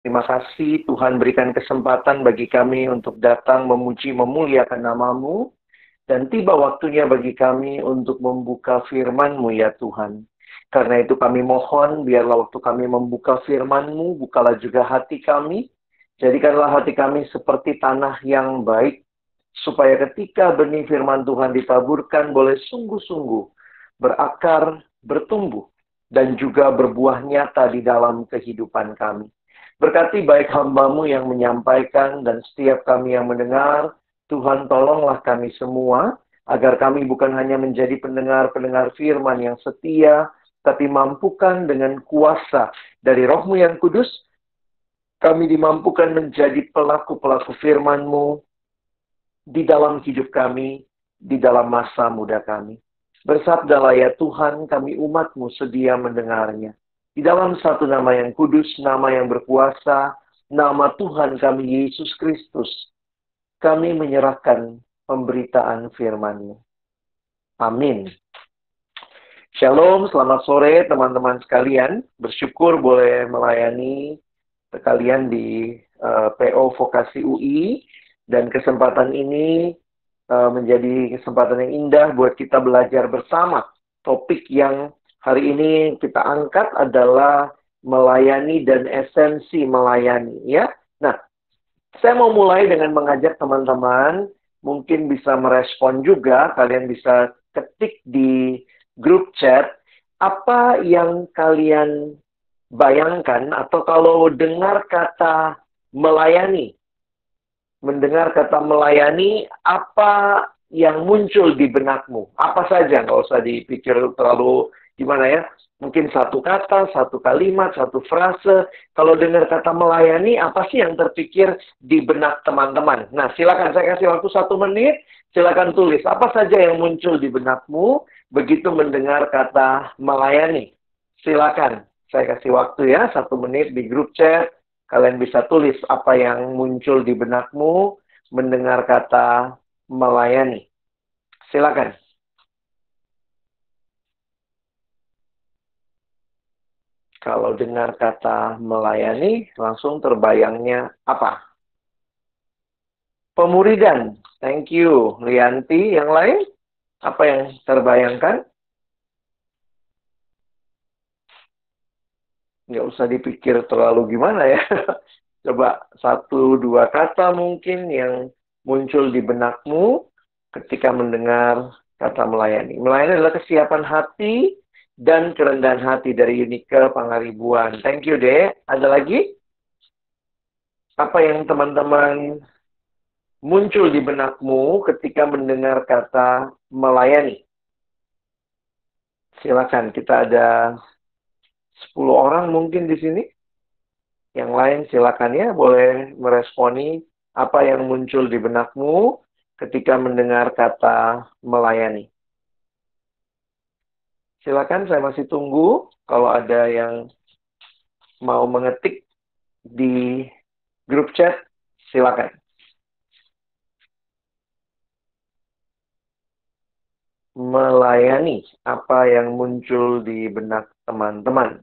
Terima kasih Tuhan berikan kesempatan bagi kami untuk datang memuji memuliakan nama-Mu. Dan tiba waktunya bagi kami untuk membuka firman-Mu ya Tuhan. Karena itu kami mohon, biarlah waktu kami membuka firman-Mu, bukalah juga hati kami. Jadikanlah hati kami seperti tanah yang baik, supaya ketika benih firman Tuhan ditaburkan boleh sungguh-sungguh berakar, bertumbuh, dan juga berbuah nyata di dalam kehidupan kami. Berkati baik hamba-Mu yang menyampaikan dan setiap kami yang mendengar. Tuhan tolonglah kami semua, agar kami bukan hanya menjadi pendengar-pendengar firman yang setia, tapi mampukan dengan kuasa dari Roh-Mu yang kudus, kami dimampukan menjadi pelaku-pelaku firman-Mu di dalam hidup kami, di dalam masa muda kami. Bersabdalah ya Tuhan, kami umat-Mu sedia mendengarnya. Di dalam satu nama yang kudus, nama yang berkuasa, nama Tuhan kami Yesus Kristus, kami menyerahkan pemberitaan firman-Mu. Amin. Shalom, selamat sore teman-teman sekalian. Bersyukur boleh melayani kalian di PO Vokasi UI. Dan kesempatan ini menjadi kesempatan yang indah buat kita belajar bersama. Topik yang hari ini kita angkat adalah melayani dan esensi melayani. Ya. Nah, saya mau mulai dengan mengajak teman-teman, mungkin bisa merespon juga, kalian bisa ketik di grup chat, apa yang kalian bayangkan, atau kalau dengar kata melayani, mendengar kata melayani, apa yang muncul di benakmu? Apa saja, nggak usah dipikir terlalu gimana ya. Mungkin satu kata, satu kalimat, satu frase. Kalau dengar kata melayani, apa sih yang terpikir di benak teman-teman? Nah, silakan saya kasih waktu 1 menit. Silakan tulis apa saja yang muncul di benakmu begitu mendengar kata melayani. Silakan, saya kasih waktu ya 1 menit di grup chat. Kalian bisa tulis apa yang muncul di benakmu mendengar kata melayani. Silakan. Kalau dengar kata melayani, langsung terbayangnya apa? Pemuridan. Thank you, Lianti. Yang lain? Apa yang terbayangkan? Nggak usah dipikir terlalu gimana ya. Coba 1-2 kata mungkin yang muncul di benakmu ketika mendengar kata melayani. Melayani adalah kesiapan hati dan kerendahan hati dari Yunike Pangaribuan. Thank you, Dek. Ada lagi? Apa yang teman-teman muncul di benakmu ketika mendengar kata melayani? Silakan, kita ada 10 orang mungkin di sini. Yang lain silakan ya, boleh meresponi apa yang muncul di benakmu ketika mendengar kata melayani. Silakan, saya masih tunggu. Kalau ada yang mau mengetik di grup chat, silakan. Melayani, apa yang muncul di benak teman-teman?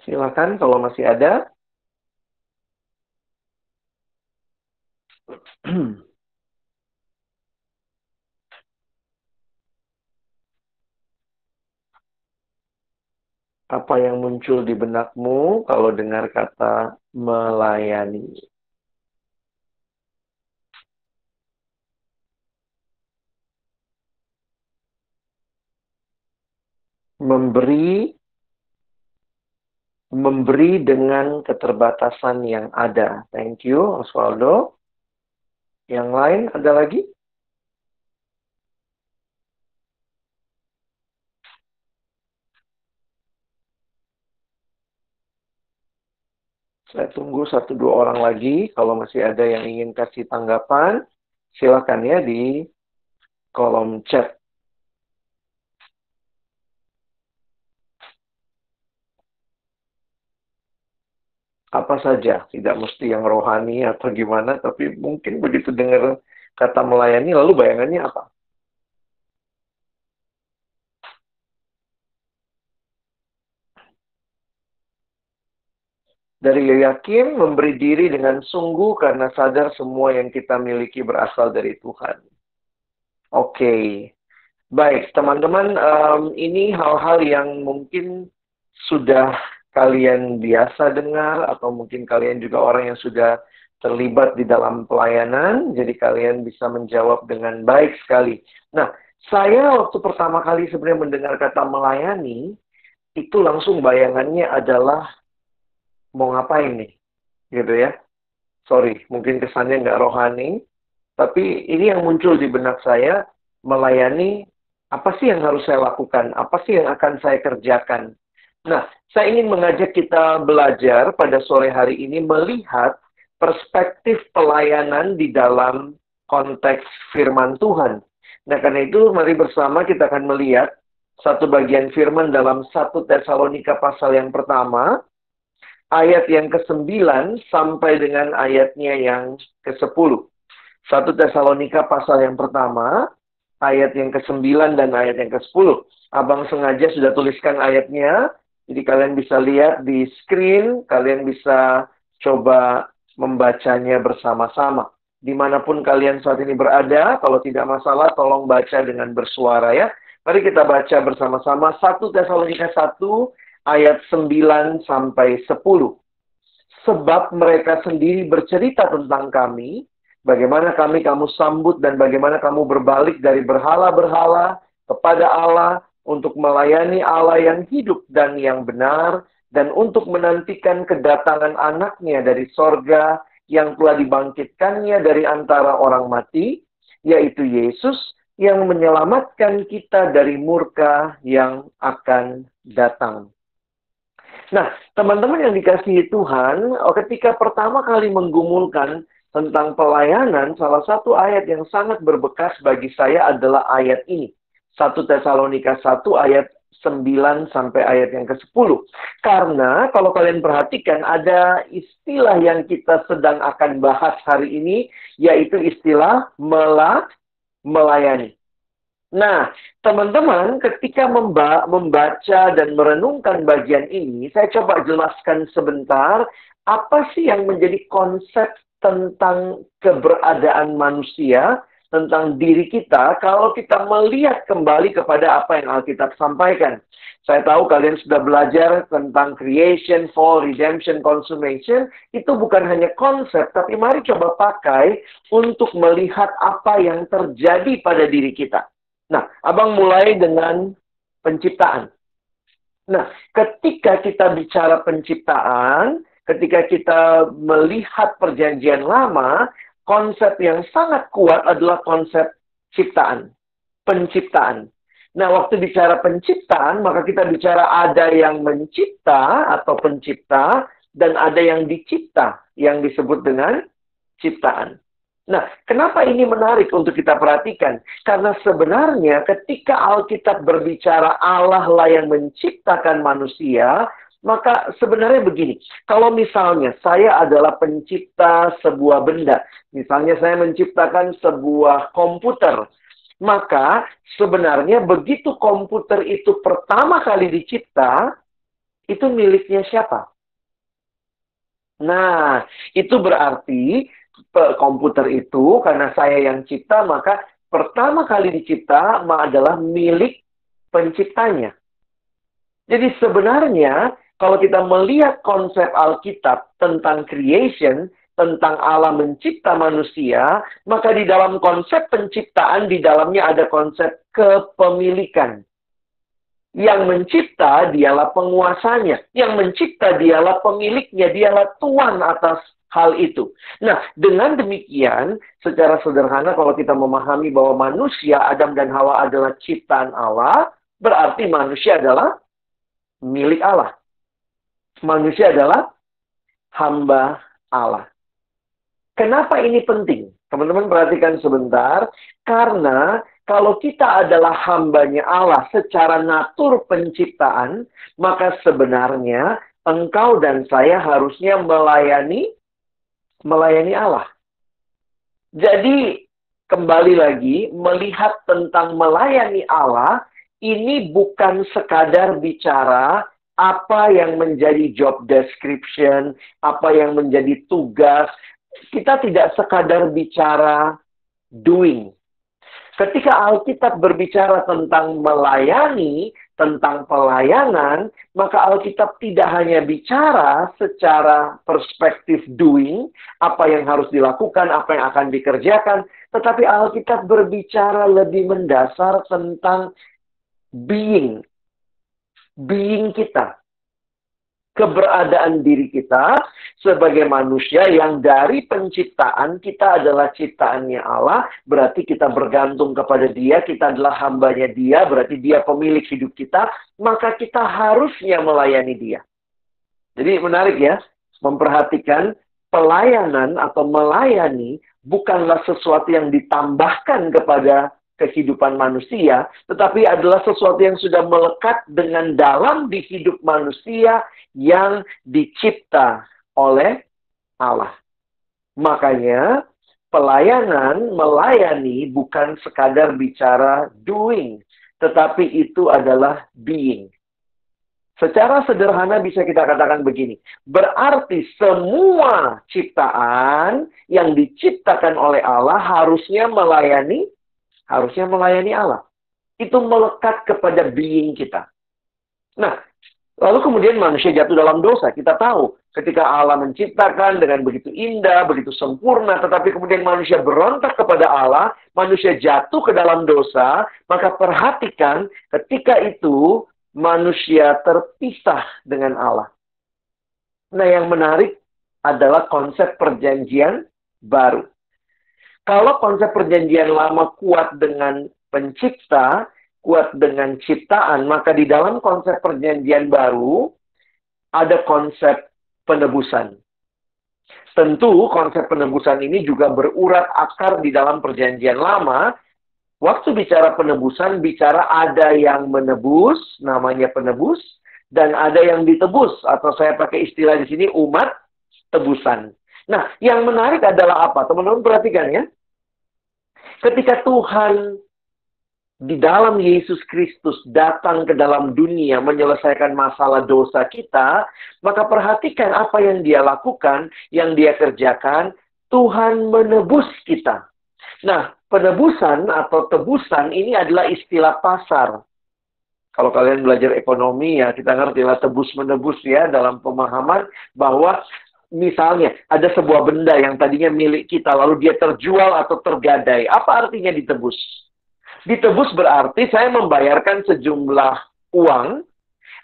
Silakan kalau masih ada. Apa yang muncul di benakmu kalau dengar kata melayani? Memberi dengan keterbatasan yang ada. Thank you, Osvaldo. Yang lain ada lagi? Saya tunggu 1-2 orang lagi. Kalau masih ada yang ingin kasih tanggapan, silakan ya di kolom chat. apa saja, tidak mesti yang rohani atau gimana, tapi mungkin begitu dengar kata melayani, lalu bayangannya apa? Dari Yoyakim, memberi diri dengan sungguh karena sadar semua yang kita miliki berasal dari Tuhan. Oke, baik teman-teman, ini hal-hal yang mungkin sudah kalian biasa dengar, atau mungkin kalian juga orang yang sudah terlibat di dalam pelayanan, jadi kalian bisa menjawab dengan baik sekali. Nah, saya waktu pertama kali sebenarnya mendengar kata melayani, itu langsung bayangannya adalah mau ngapain nih, gitu ya. Sorry, mungkin kesannya nggak rohani, tapi ini yang muncul di benak saya, melayani, apa sih yang harus saya lakukan? Apa sih yang akan saya kerjakan? Nah, saya ingin mengajak kita belajar pada sore hari ini melihat perspektif pelayanan di dalam konteks firman Tuhan. Nah, karena itu mari bersama kita akan melihat satu bagian firman dalam 1 Tesalonika pasal yang pertama, ayat yang ke-9 sampai dengan ayatnya yang ke-10. 1 Tesalonika pasal yang pertama, ayat yang ke-9 dan ayat yang ke-10. Abang sengaja sudah tuliskan ayatnya, jadi kalian bisa lihat di screen, kalian bisa coba membacanya bersama-sama. Dimanapun kalian saat ini berada, kalau tidak masalah, tolong baca dengan bersuara ya. Mari kita baca bersama-sama 1 Tesalonika 1, ayat 9 sampai 10. Sebab mereka sendiri bercerita tentang kami, bagaimana kami kamu sambut dan bagaimana kamu berbalik dari berhala-berhala kepada Allah untuk melayani Allah yang hidup dan yang benar, dan untuk menantikan kedatangan anaknya dari sorga yang telah dibangkitkannya dari antara orang mati, yaitu Yesus yang menyelamatkan kita dari murka yang akan datang. Nah, teman-teman yang dikasihi Tuhan, ketika pertama kali menggumulkan tentang pelayanan, salah satu ayat yang sangat berbekas bagi saya adalah ayat ini. 1 Tesalonika 1 ayat 9 sampai ayat yang ke-10. Karena kalau kalian perhatikan ada istilah yang kita sedang akan bahas hari ini, yaitu istilah melayani. Nah, teman-teman, ketika membaca dan merenungkan bagian ini, saya coba jelaskan sebentar, apa sih yang menjadi konsep tentang keberadaan manusia, tentang diri kita, kalau kita melihat kembali kepada apa yang Alkitab sampaikan. Saya tahu kalian sudah belajar tentang creation, fall, redemption, consummation. Itu bukan hanya konsep, tapi mari coba pakai untuk melihat apa yang terjadi pada diri kita. Nah, abang mulai dengan penciptaan. Nah, ketika kita bicara penciptaan, ketika kita melihat perjanjian lama, konsep yang sangat kuat adalah konsep ciptaan, penciptaan. Nah, waktu bicara penciptaan, maka kita bicara ada yang mencipta atau pencipta, dan ada yang dicipta, yang disebut dengan ciptaan. Nah, kenapa ini menarik untuk kita perhatikan? Karena sebenarnya ketika Alkitab berbicara Allah lah yang menciptakan manusia, maka sebenarnya begini. Kalau misalnya saya adalah pencipta sebuah benda, misalnya saya menciptakan sebuah komputer, maka sebenarnya begitu komputer itu pertama kali dicipta, itu miliknya siapa? Nah, itu berarti komputer itu, karena saya yang cipta, maka pertama kali dicipta adalah milik penciptanya. Jadi sebenarnya, kalau kita melihat konsep Alkitab tentang creation, tentang Allah mencipta manusia, maka di dalam konsep penciptaan, di dalamnya ada konsep kepemilikan. Yang mencipta dialah penguasanya. Yang mencipta dialah pemiliknya. Dialah tuan atas hal itu. Nah, dengan demikian, secara sederhana kalau kita memahami bahwa manusia, Adam dan Hawa adalah ciptaan Allah, berarti manusia adalah milik Allah. Manusia adalah hamba Allah. Kenapa ini penting? Teman-teman perhatikan sebentar. Karena kalau kita adalah hambanya Allah secara natur penciptaan, maka sebenarnya engkau dan saya harusnya melayani Allah. Jadi, kembali lagi, melihat tentang melayani Allah, ini bukan sekadar bicara apa yang menjadi job description, apa yang menjadi tugas. Kita tidak sekadar bicara doing. Ketika Alkitab berbicara tentang melayani, tentang pelayanan, maka Alkitab tidak hanya bicara secara perspektif doing, apa yang harus dilakukan, apa yang akan dikerjakan, tetapi Alkitab berbicara lebih mendasar tentang being kita. Keberadaan diri kita sebagai manusia yang dari penciptaan kita adalah ciptaannya Allah, berarti kita bergantung kepada Dia, kita adalah hambanya Dia, berarti Dia pemilik hidup kita, maka kita harusnya melayani Dia. Jadi menarik ya, memperhatikan pelayanan atau melayani bukanlah sesuatu yang ditambahkan kepada kehidupan manusia, tetapi adalah sesuatu yang sudah melekat dengan dalam di hidup manusia yang dicipta oleh Allah. Makanya, pelayanan, melayani bukan sekadar bicara doing, tetapi itu adalah being. Secara sederhana bisa kita katakan begini, berarti semua ciptaan yang diciptakan oleh Allah harusnya melayani Allah. Itu melekat kepada being kita. Nah, lalu kemudian manusia jatuh dalam dosa. Kita tahu ketika Allah menciptakan dengan begitu indah, begitu sempurna, tetapi kemudian manusia berontak kepada Allah, manusia jatuh ke dalam dosa, maka perhatikan ketika itu manusia terpisah dengan Allah. Nah, yang menarik adalah konsep perjanjian baru. Kalau konsep perjanjian lama kuat dengan pencipta, kuat dengan ciptaan, maka di dalam konsep perjanjian baru ada konsep penebusan. Tentu konsep penebusan ini juga berurat akar di dalam perjanjian lama. Waktu bicara penebusan, bicara ada yang menebus, namanya penebus, dan ada yang ditebus, atau saya pakai istilah di sini umat tebusan. Nah, yang menarik adalah apa? Teman-teman perhatikan ya. Ketika Tuhan di dalam Yesus Kristus datang ke dalam dunia menyelesaikan masalah dosa kita, maka perhatikan apa yang Dia lakukan, yang Dia kerjakan, Tuhan menebus kita. Nah, penebusan atau tebusan ini adalah istilah pasar. Kalau kalian belajar ekonomi ya, kita ngerti lah tebus-menebus ya dalam pemahaman bahwa misalnya, ada sebuah benda yang tadinya milik kita, lalu dia terjual atau tergadai. Apa artinya ditebus? Ditebus berarti saya membayarkan sejumlah uang,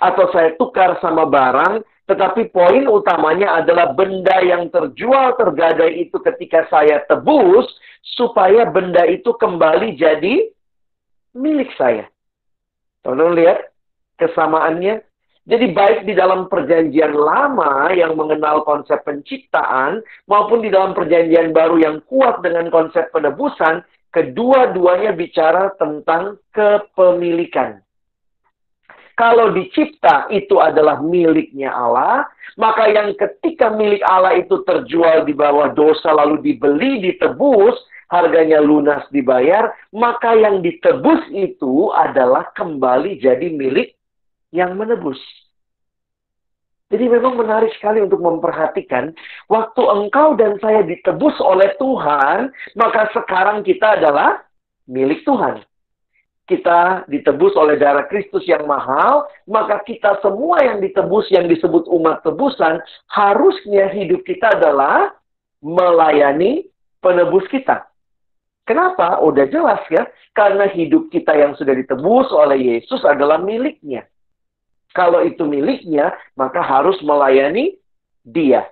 atau saya tukar sama barang, tetapi poin utamanya adalah benda yang terjual, tergadai itu ketika saya tebus, supaya benda itu kembali jadi milik saya. Teman-teman lihat kesamaannya? Jadi baik di dalam perjanjian lama yang mengenal konsep penciptaan, maupun di dalam perjanjian baru yang kuat dengan konsep penebusan, kedua-duanya bicara tentang kepemilikan. Kalau dicipta itu adalah miliknya Allah, maka yang ketika milik Allah itu terjual di bawah dosa, lalu dibeli, ditebus, harganya lunas dibayar, maka yang ditebus itu adalah kembali jadi milik yang menebus. Jadi memang menarik sekali untuk memperhatikan, waktu engkau dan saya ditebus oleh Tuhan, maka sekarang kita adalah milik Tuhan. Kita ditebus oleh darah Kristus yang mahal, maka kita semua yang ditebus, yang disebut umat tebusan, harusnya hidup kita adalah melayani penebus kita. Kenapa? Udah jelas ya, karena hidup kita yang sudah ditebus oleh Yesus adalah miliknya. Kalau itu miliknya, maka harus melayani Dia.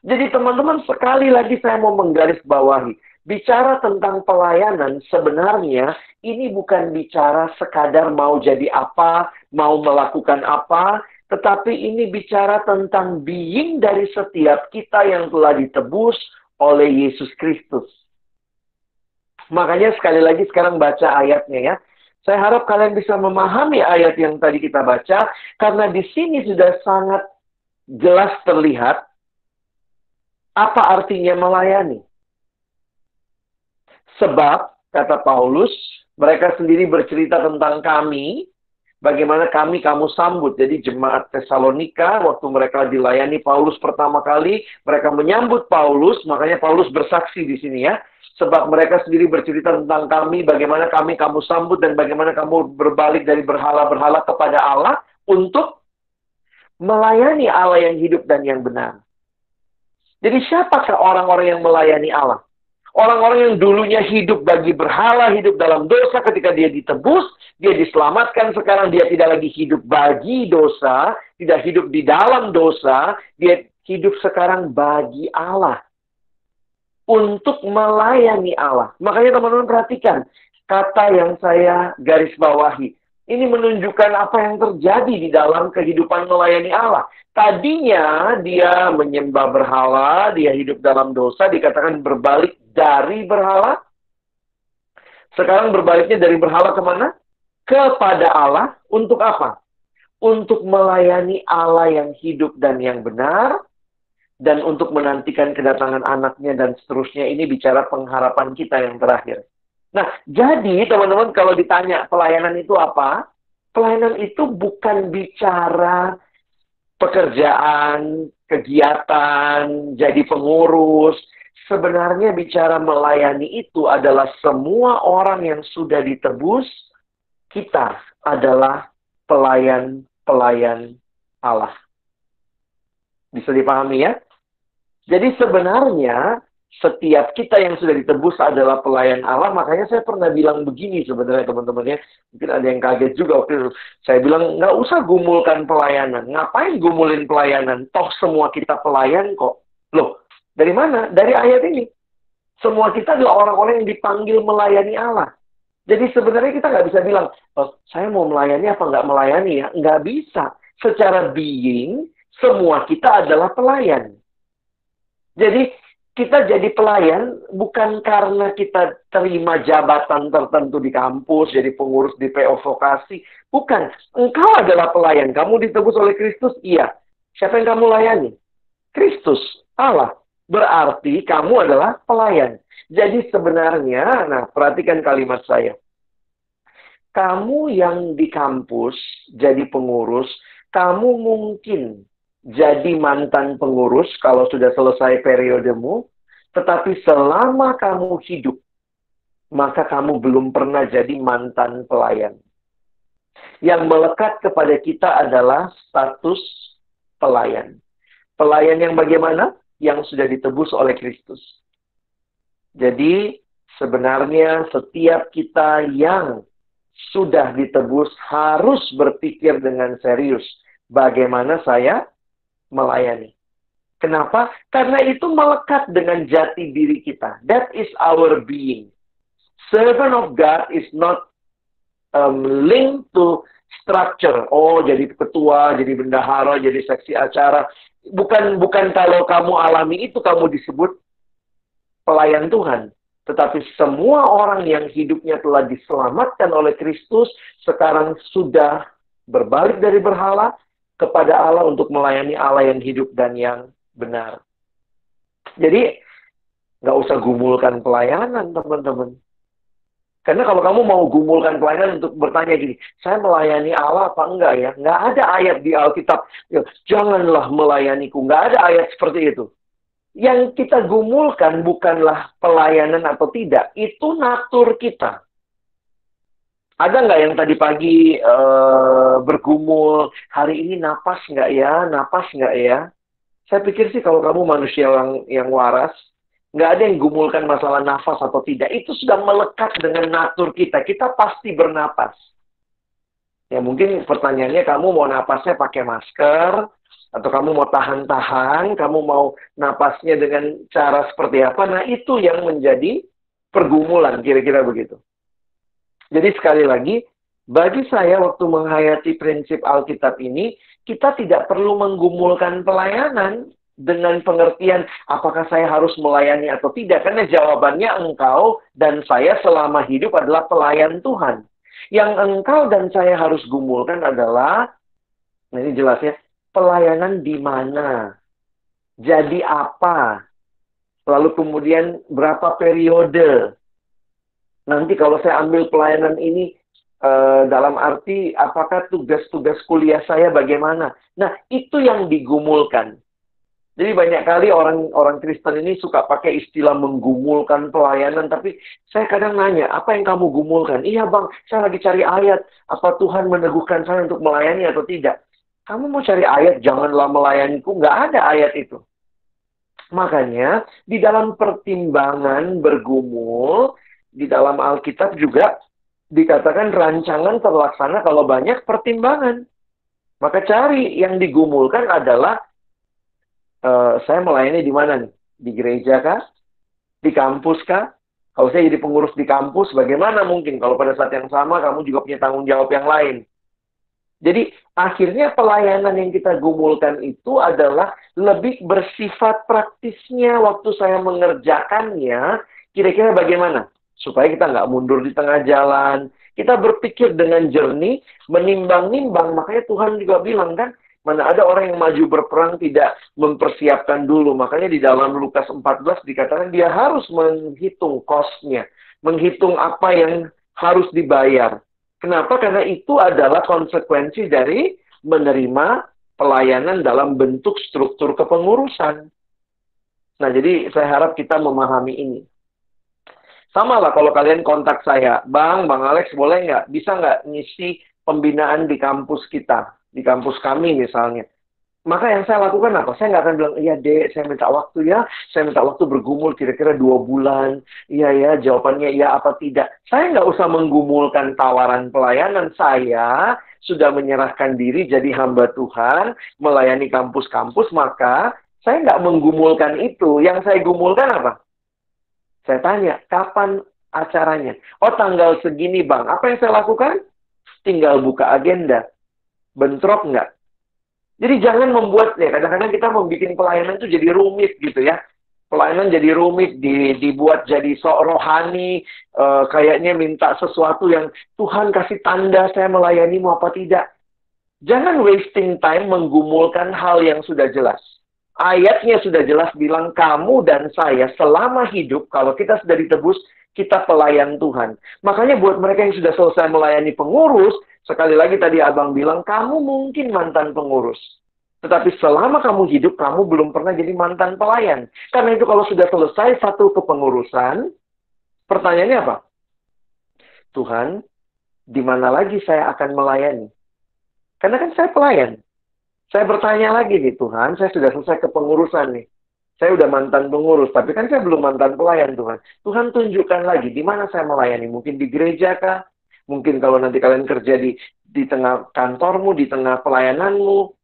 Jadi teman-teman, sekali lagi saya mau menggarisbawahi. Bicara tentang pelayanan, sebenarnya ini bukan bicara sekadar mau jadi apa, mau melakukan apa, tetapi ini bicara tentang being dari setiap kita yang telah ditebus oleh Yesus Kristus. Makanya sekali lagi sekarang baca ayatnya ya. Saya harap kalian bisa memahami ayat yang tadi kita baca, karena di sini sudah sangat jelas terlihat apa artinya melayani. Sebab, kata Paulus, mereka sendiri bercerita tentang kami, bagaimana kamu sambut. Jadi jemaat Tesalonika, waktu mereka dilayani Paulus pertama kali, mereka menyambut Paulus, makanya Paulus bersaksi di sini ya. Sebab mereka sendiri bercerita tentang kami, bagaimana kamu sambut, dan bagaimana kamu berbalik dari berhala-berhala kepada Allah, untuk melayani Allah yang hidup dan yang benar. Jadi siapakah orang-orang yang melayani Allah? Orang-orang yang dulunya hidup bagi berhala, hidup dalam dosa, ketika dia ditebus, dia diselamatkan, sekarang dia tidak lagi hidup bagi dosa, tidak hidup di dalam dosa, dia hidup sekarang bagi Allah. Untuk melayani Allah. Makanya teman-teman perhatikan, kata yang saya garis bawahi. Ini menunjukkan apa yang terjadi di dalam kehidupan melayani Allah. Tadinya dia menyembah berhala, dia hidup dalam dosa, dikatakan berbalik dari berhala. Sekarang berbaliknya dari berhala kemana? Kepada Allah. Untuk apa? Untuk melayani Allah yang hidup dan yang benar. Dan untuk menantikan kedatangan anaknya dan seterusnya. Ini bicara pengharapan kita yang terakhir. Nah, jadi teman-teman kalau ditanya pelayanan itu apa? Pelayanan itu bukan bicara pekerjaan, kegiatan, jadi pengurus. Sebenarnya bicara melayani itu adalah semua orang yang sudah ditebus, kita adalah pelayan-pelayan Allah. Bisa dipahami ya? Jadi sebenarnya setiap kita yang sudah ditebus adalah pelayan Allah. Makanya saya pernah bilang begini sebenarnya teman-teman ya. Mungkin ada yang kaget juga waktu itu. Saya bilang, nggak usah gumulkan pelayanan. Ngapain gumulin pelayanan? Toh semua kita pelayan kok. Loh, dari mana? Dari ayat ini. Semua kita adalah orang-orang yang dipanggil melayani Allah. Jadi sebenarnya kita nggak bisa bilang, oh, saya mau melayani apa nggak melayani ya? Nggak bisa. Secara being, semua kita adalah pelayan. Jadi kita jadi pelayan bukan karena kita terima jabatan tertentu di kampus, jadi pengurus di PO Vokasi. Bukan. Engkau adalah pelayan. Kamu ditebus oleh Kristus? Iya. Siapa yang kamu layani? Kristus. Allah. Berarti kamu adalah pelayan. Jadi sebenarnya, nah perhatikan kalimat saya. Kamu yang di kampus jadi pengurus, kamu mungkin jadi mantan pengurus kalau sudah selesai periodemu, tetapi selama kamu hidup, maka kamu belum pernah jadi mantan pelayan. Yang melekat kepada kita adalah status pelayan. Pelayan yang bagaimana? Yang sudah ditebus oleh Kristus. Jadi, sebenarnya setiap kita yang sudah ditebus harus berpikir dengan serius. Bagaimana saya melayani. Kenapa? Karena itu melekat dengan jati diri kita. That is our being. Servant of God is not linked to structure. Oh, jadi ketua, jadi bendahara, jadi seksi acara. Bukan kalau kamu alami itu, kamu disebut pelayan Tuhan. Tetapi semua orang yang hidupnya telah diselamatkan oleh Kristus, sekarang sudah berbalik dari berhala, kepada Allah untuk melayani Allah yang hidup dan yang benar. Jadi, nggak usah gumulkan pelayanan, teman-teman. Karena kalau kamu mau gumulkan pelayanan untuk bertanya gini, saya melayani Allah apa enggak ya? Nggak ada ayat di Alkitab, ya, janganlah melayaniku. Nggak ada ayat seperti itu. Yang kita gumulkan bukanlah pelayanan atau tidak, itu natur kita. Ada nggak yang tadi pagi bergumul, hari ini napas nggak ya, napas nggak ya? Saya pikir sih kalau kamu manusia yang waras, nggak ada yang gumulkan masalah nafas atau tidak. Itu sudah melekat dengan natur kita. Kita pasti bernapas. Ya mungkin pertanyaannya kamu mau napasnya pakai masker, atau kamu mau tahan-tahan, kamu mau napasnya dengan cara seperti apa. Nah itu yang menjadi pergumulan, kira-kira begitu. Jadi sekali lagi, bagi saya waktu menghayati prinsip Alkitab ini, kita tidak perlu menggumulkan pelayanan dengan pengertian apakah saya harus melayani atau tidak. Karena jawabannya engkau dan saya selama hidup adalah pelayan Tuhan. Yang engkau dan saya harus gumulkan adalah, nah ini jelas ya, pelayanan di mana, jadi apa, lalu kemudian berapa periode. Nanti kalau saya ambil pelayanan ini, dalam arti apakah tugas-tugas kuliah saya bagaimana. Nah, itu yang digumulkan. Jadi banyak kali orang Kristen ini suka pakai istilah menggumulkan pelayanan, tapi saya kadang nanya, apa yang kamu gumulkan? Iya bang, saya lagi cari ayat. Apa Tuhan meneguhkan saya untuk melayani atau tidak? Kamu mau cari ayat, janganlah melayaniku. Nggak ada ayat itu. Makanya, di dalam pertimbangan bergumul, di dalam Alkitab juga dikatakan rancangan terlaksana kalau banyak pertimbangan. Maka cari yang digumulkan adalah, saya melayani di mana nih? Di gereja kah? Di kampus kah? Kalau saya jadi pengurus di kampus, bagaimana mungkin kalau pada saat yang sama kamu juga punya tanggung jawab yang lain? Jadi akhirnya pelayanan yang kita gumulkan itu adalah lebih bersifat praktisnya waktu saya mengerjakannya, kira-kira bagaimana? Supaya kita nggak mundur di tengah jalan. Kita berpikir dengan jernih, menimbang-nimbang. Makanya Tuhan juga bilang kan, mana ada orang yang maju berperang tidak mempersiapkan dulu. Makanya di dalam Lukas 14 dikatakan dia harus menghitung cost-nya. Menghitung apa yang harus dibayar. Kenapa? Karena itu adalah konsekuensi dari menerima pelayanan dalam bentuk struktur kepengurusan. Nah, jadi saya harap kita memahami ini. Sama lah kalau kalian kontak saya, Bang Alex boleh nggak? Bisa nggak ngisi pembinaan di kampus kita? Di kampus kami misalnya. Maka yang saya lakukan apa? Saya nggak akan bilang, iya dek, saya minta waktu ya. Saya minta waktu bergumul kira-kira 2 bulan. Iya ya, jawabannya iya apa tidak. Saya nggak usah menggumulkan tawaran pelayanan. Saya sudah menyerahkan diri jadi hamba Tuhan, melayani kampus-kampus, maka saya nggak menggumulkan itu. Yang saya gumulkan apa? Saya tanya, kapan acaranya? Oh, tanggal segini bang. Apa yang saya lakukan? Tinggal buka agenda. Bentrok nggak? Jadi jangan membuat, ya kadang-kadang kita membuat pelayanan itu jadi rumit gitu ya. Pelayanan jadi rumit, dibuat jadi sok rohani, kayaknya minta sesuatu yang Tuhan kasih tanda saya melayanimu apa tidak. Jangan wasting time menggumulkan hal yang sudah jelas. Ayatnya sudah jelas bilang kamu dan saya selama hidup, kalau kita sudah ditebus, kita pelayan Tuhan. Makanya buat mereka yang sudah selesai melayani pengurus, sekali lagi tadi abang bilang, kamu mungkin mantan pengurus. Tetapi selama kamu hidup, kamu belum pernah jadi mantan pelayan. Karena itu kalau sudah selesai satu kepengurusan, pertanyaannya apa? Tuhan, di mana lagi saya akan melayani? Karena kan saya pelayan. Saya bertanya lagi nih, Tuhan, saya sudah selesai kepengurusan nih. Saya udah mantan pengurus, tapi kan saya belum mantan pelayan, Tuhan. Tuhan tunjukkan lagi, di mana saya melayani? Mungkin di gereja kah? Mungkin kalau nanti kalian kerja di tengah kantormu, di tengah pelayananmu.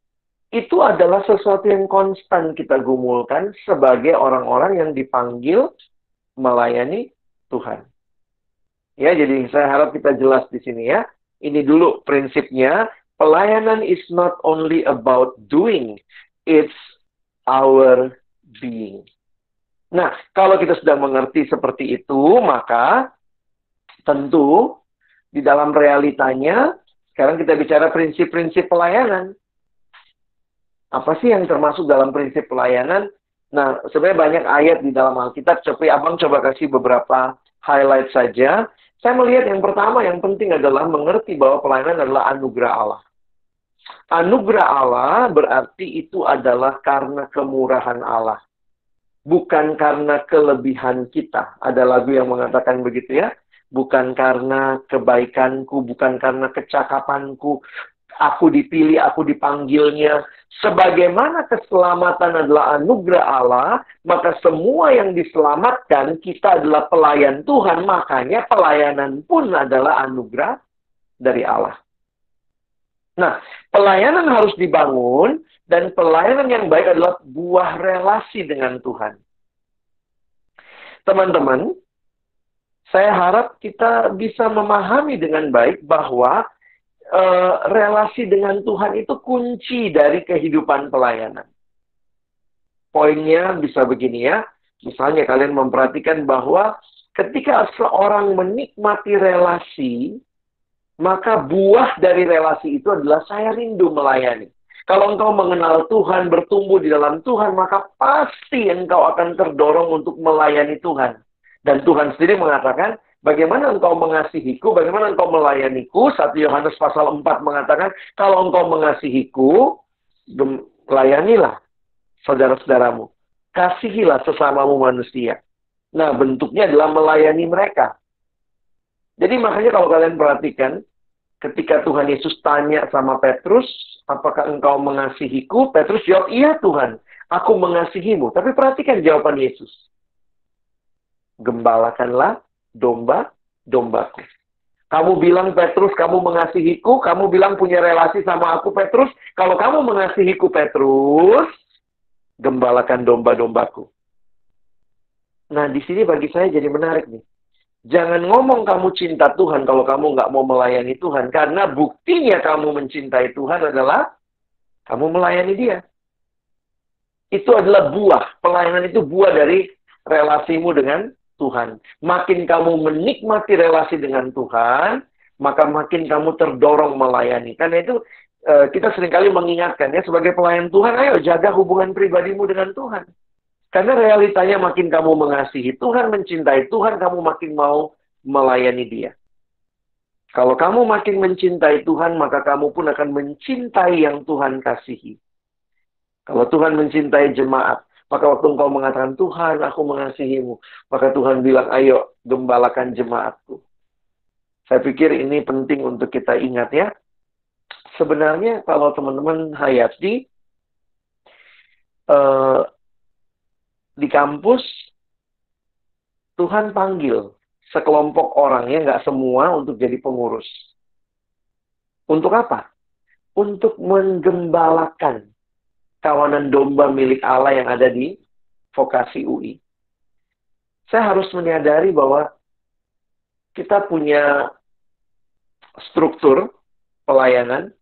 Itu adalah sesuatu yang konstan kita gumulkan sebagai orang-orang yang dipanggil melayani Tuhan. Ya, jadi saya harap kita jelas di sini ya. Ini dulu prinsipnya, pelayanan is not only about doing, it's our being. Nah, kalau kita sudah mengerti seperti itu, maka tentu di dalam realitanya, sekarang kita bicara prinsip-prinsip pelayanan. Apa sih yang termasuk dalam prinsip pelayanan? Nah, sebenarnya banyak ayat di dalam Alkitab, tapi abang coba kasih beberapa highlight saja. Saya melihat yang pertama, yang penting adalah mengerti bahwa pelayanan adalah anugerah Allah. Anugerah Allah berarti itu adalah karena kemurahan Allah. Bukan karena kelebihan kita. Ada lagu yang mengatakan begitu ya. Bukan karena kebaikanku, bukan karena kecakapanku. Aku dipilih, aku dipanggilnya. Sebagaimana keselamatan adalah anugerah Allah, maka semua yang diselamatkan, kita adalah pelayan Tuhan. Makanya pelayanan pun adalah anugerah dari Allah. Nah, pelayanan harus dibangun, dan pelayanan yang baik adalah buah relasi dengan Tuhan. Teman-teman, saya harap kita bisa memahami dengan baik bahwa relasi dengan Tuhan itu kunci dari kehidupan pelayanan. Poinnya bisa begini ya. Misalnya kalian memperhatikan bahwa ketika seorang menikmati relasi, maka buah dari relasi itu adalah saya rindu melayani. Kalau engkau mengenal Tuhan, bertumbuh di dalam Tuhan, maka pasti engkau akan terdorong untuk melayani Tuhan. Dan Tuhan sendiri mengatakan, bagaimana engkau mengasihiku, bagaimana engkau melayaniku. 1 Yohanes pasal 4 mengatakan, kalau engkau mengasihiku, layanilah saudara-saudaramu. Kasihilah sesamamu manusia. Nah, bentuknya adalah melayani mereka. Jadi makanya kalau kalian perhatikan, ketika Tuhan Yesus tanya sama Petrus, apakah engkau mengasihiku? Petrus jawab, iya Tuhan, aku mengasihimu. Tapi perhatikan jawaban Yesus. Gembalakanlah domba-dombaku. Kamu bilang, Petrus, kamu mengasihiku, kamu bilang punya relasi sama aku, Petrus. Kalau kamu mengasihiku, Petrus, gembalakan domba-dombaku. Nah, di sini bagi saya jadi menarik nih. Jangan ngomong kamu cinta Tuhan kalau kamu nggak mau melayani Tuhan. Karena buktinya kamu mencintai Tuhan adalah kamu melayani Dia. Itu adalah buah. Pelayanan itu buah dari relasimu dengan Tuhan. Makin kamu menikmati relasi dengan Tuhan, maka makin kamu terdorong melayani. Karena itu kita seringkali mengingatkan ya, sebagai pelayan Tuhan, ayo jaga hubungan pribadimu dengan Tuhan. Karena realitanya makin kamu mengasihi Tuhan, mencintai Tuhan, kamu makin mau melayani Dia. Kalau kamu makin mencintai Tuhan, maka kamu pun akan mencintai yang Tuhan kasihi. Kalau Tuhan mencintai jemaat, maka waktu engkau mengatakan, Tuhan, aku mengasihimu, maka Tuhan bilang, ayo, gembalakan jemaatku. Saya pikir ini penting untuk kita ingat ya. Sebenarnya kalau teman-teman hayati, di kampus, Tuhan panggil sekelompok orang, ya nggak semua, untuk jadi pengurus. Untuk apa? Untuk menggembalakan kawanan domba milik Allah yang ada di vokasi UI. Saya harus menyadari bahwa kita punya struktur pelayanan,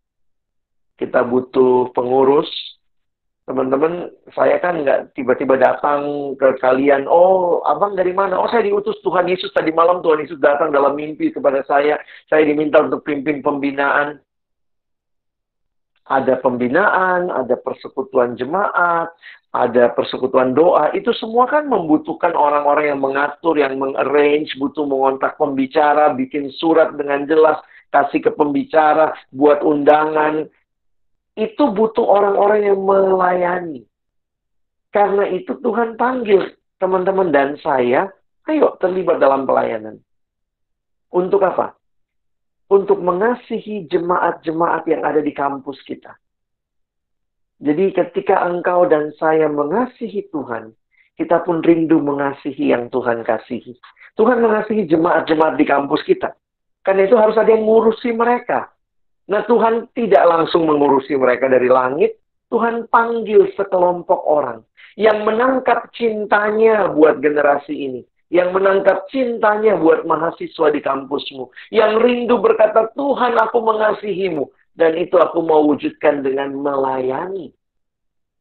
kita butuh pengurus. Teman-teman, saya kan nggak tiba-tiba datang ke kalian, oh, abang dari mana? Oh, saya diutus Tuhan Yesus tadi malam, Tuhan Yesus datang dalam mimpi kepada saya diminta untuk pimpin pembinaan. Ada pembinaan, ada persekutuan jemaat, ada persekutuan doa, itu semua kan membutuhkan orang-orang yang mengatur, yang mengarrange, butuh mengontak pembicara, bikin surat dengan jelas, kasih ke pembicara, buat undangan. Itu butuh orang-orang yang melayani. Karena itu Tuhan panggil teman-teman dan saya, ayo terlibat dalam pelayanan. Untuk apa? Untuk mengasihi jemaat-jemaat yang ada di kampus kita. Jadi ketika engkau dan saya mengasihi Tuhan, kita pun rindu mengasihi yang Tuhan kasihi. Tuhan mengasihi jemaat-jemaat di kampus kita. Karena itu harus ada yang ngurusi mereka. Nah, Tuhan tidak langsung mengurusi mereka dari langit. Tuhan panggil sekelompok orang yang menangkap cintanya buat generasi ini. Yang menangkap cintanya buat mahasiswa di kampusmu. Yang rindu berkata, Tuhan, aku mengasihimu. Dan itu aku mau wujudkan dengan melayani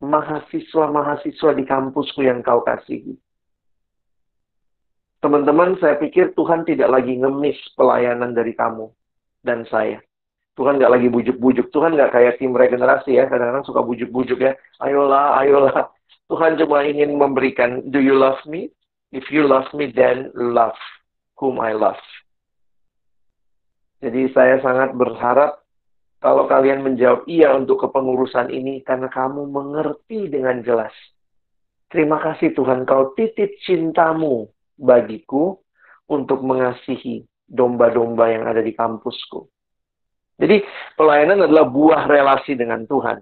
mahasiswa-mahasiswa di kampusku yang kau kasihi. Teman-teman, saya pikir Tuhan tidak lagi ngemis pelayanan dari kamu dan saya. Tuhan nggak lagi bujuk-bujuk. Tuhan nggak kayak tim regenerasi ya. Kadang-kadang suka bujuk-bujuk ya. Ayolah, ayolah. Tuhan cuma ingin memberikan, do you love me? If you love me, then love whom I love. Jadi saya sangat berharap kalau kalian menjawab iya untuk kepengurusan ini karena kamu mengerti dengan jelas. Terima kasih Tuhan, kau titip cintamu bagiku untuk mengasihi domba-domba yang ada di kampusku. Jadi pelayanan adalah buah relasi dengan Tuhan.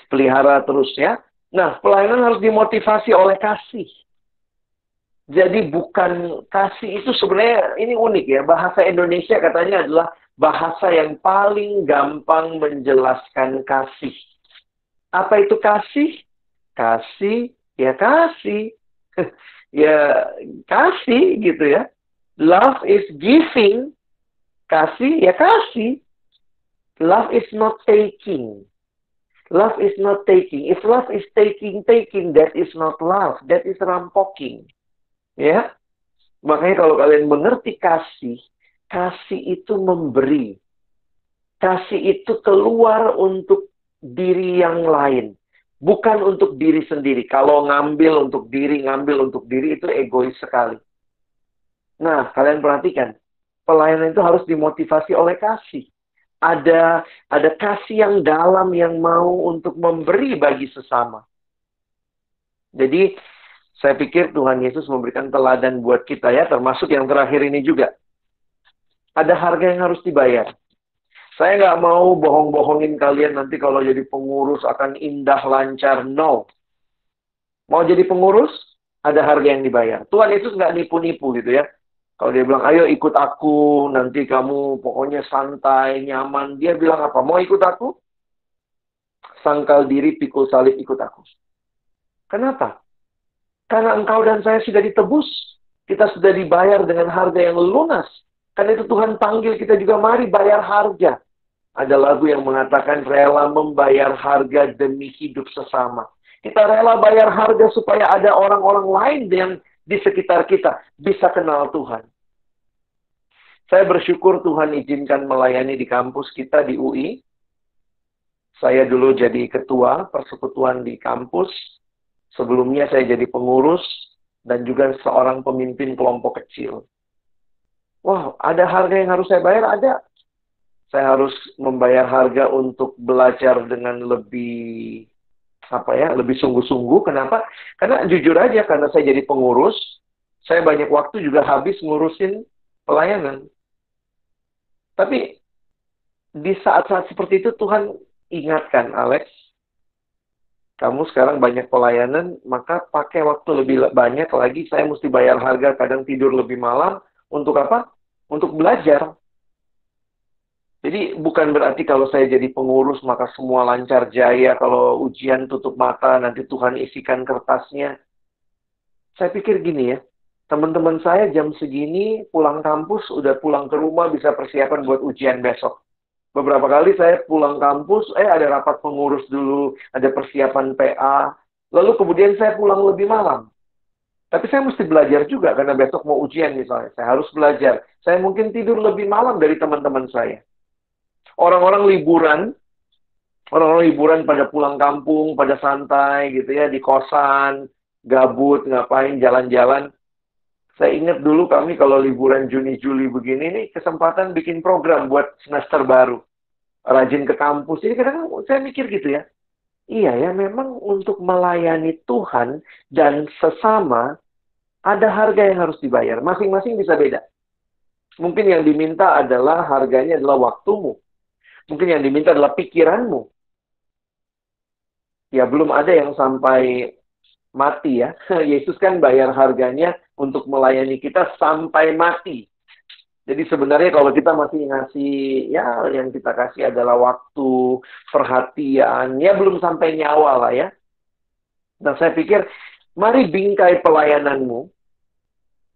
Pelihara terus ya. Nah, pelayanan harus dimotivasi oleh kasih. Jadi bukan kasih itu sebenarnya ini unik ya. Bahasa Indonesia katanya adalah bahasa yang paling gampang menjelaskan kasih. Apa itu kasih? Kasih, ya kasih. Ya kasih gitu ya. Love is giving. Kasih, ya kasih. Love is not taking. Love is not taking. If love is taking, that is not love. That is rampoking. Ya. Makanya kalau kalian mengerti kasih, kasih itu memberi. Kasih itu keluar untuk diri yang lain. Bukan untuk diri sendiri. Kalau ngambil untuk diri itu egois sekali. Nah, kalian perhatikan. Pelayanan itu harus dimotivasi oleh kasih. Ada kasih yang dalam yang mau untuk memberi bagi sesama. Jadi, saya pikir Tuhan Yesus memberikan teladan buat kita ya, termasuk yang terakhir ini juga. Ada harga yang harus dibayar. Saya nggak mau bohong-bohongin kalian nanti kalau jadi pengurus akan indah, lancar. No. Mau jadi pengurus, ada harga yang dibayar. Tuhan Yesus nggak nipu-nipu gitu ya. Kalau dia bilang, ayo ikut aku, nanti kamu pokoknya santai, nyaman. Dia bilang apa? Mau ikut aku? Sangkal diri, pikul salib, ikut aku. Kenapa? Karena engkau dan saya sudah ditebus. Kita sudah dibayar dengan harga yang lunas. Karena itu Tuhan panggil kita juga, mari bayar harga. Ada lagu yang mengatakan rela membayar harga demi hidup sesama. Kita rela bayar harga supaya ada orang-orang lain yang di sekitar kita bisa kenal Tuhan. Saya bersyukur Tuhan izinkan melayani di kampus kita di UI. Saya dulu jadi ketua persekutuan di kampus. Sebelumnya saya jadi pengurus dan juga seorang pemimpin kelompok kecil. Wah, ada harga yang harus saya bayar? Ada. Saya harus membayar harga untuk belajar dengan lebih lebih sungguh-sungguh. Kenapa? Karena jujur aja, karena saya jadi pengurus, saya banyak waktu juga habis ngurusin pelayanan. Tapi di saat-saat seperti itu Tuhan ingatkan, Alex, kamu sekarang banyak pelayanan, maka pakai waktu lebih banyak lagi, saya mesti bayar harga, kadang tidur lebih malam. Untuk apa? Untuk belajar. Jadi bukan berarti kalau saya jadi pengurus maka semua lancar jaya, kalau ujian tutup mata, nanti Tuhan isikan kertasnya. Saya pikir gini ya, teman-teman saya jam segini pulang kampus, udah pulang ke rumah bisa persiapan buat ujian besok. Beberapa kali saya pulang kampus, ada rapat pengurus dulu, ada persiapan PA, lalu kemudian saya pulang lebih malam. Tapi saya mesti belajar juga, karena besok mau ujian misalnya, saya harus belajar. Saya mungkin tidur lebih malam dari teman-teman saya. Orang-orang liburan pada pulang kampung, pada santai gitu ya, di kosan, gabut, ngapain, jalan-jalan. Saya ingat dulu kami kalau liburan Juni, Juli begini, nih kesempatan bikin program buat semester baru. Rajin ke kampus. Jadi kadang-kadang saya mikir gitu ya, iya ya, memang untuk melayani Tuhan dan sesama, ada harga yang harus dibayar. Masing-masing bisa beda. Mungkin yang diminta adalah harganya adalah waktumu. Mungkin yang diminta adalah pikiranmu. Ya, belum ada yang sampai mati ya. Yesus kan bayar harganya untuk melayani kita sampai mati. Jadi sebenarnya kalau kita masih ngasih, ya yang kita kasih adalah waktu, perhatian, ya belum sampai nyawa lah ya. Nah, saya pikir, mari bingkai pelayananmu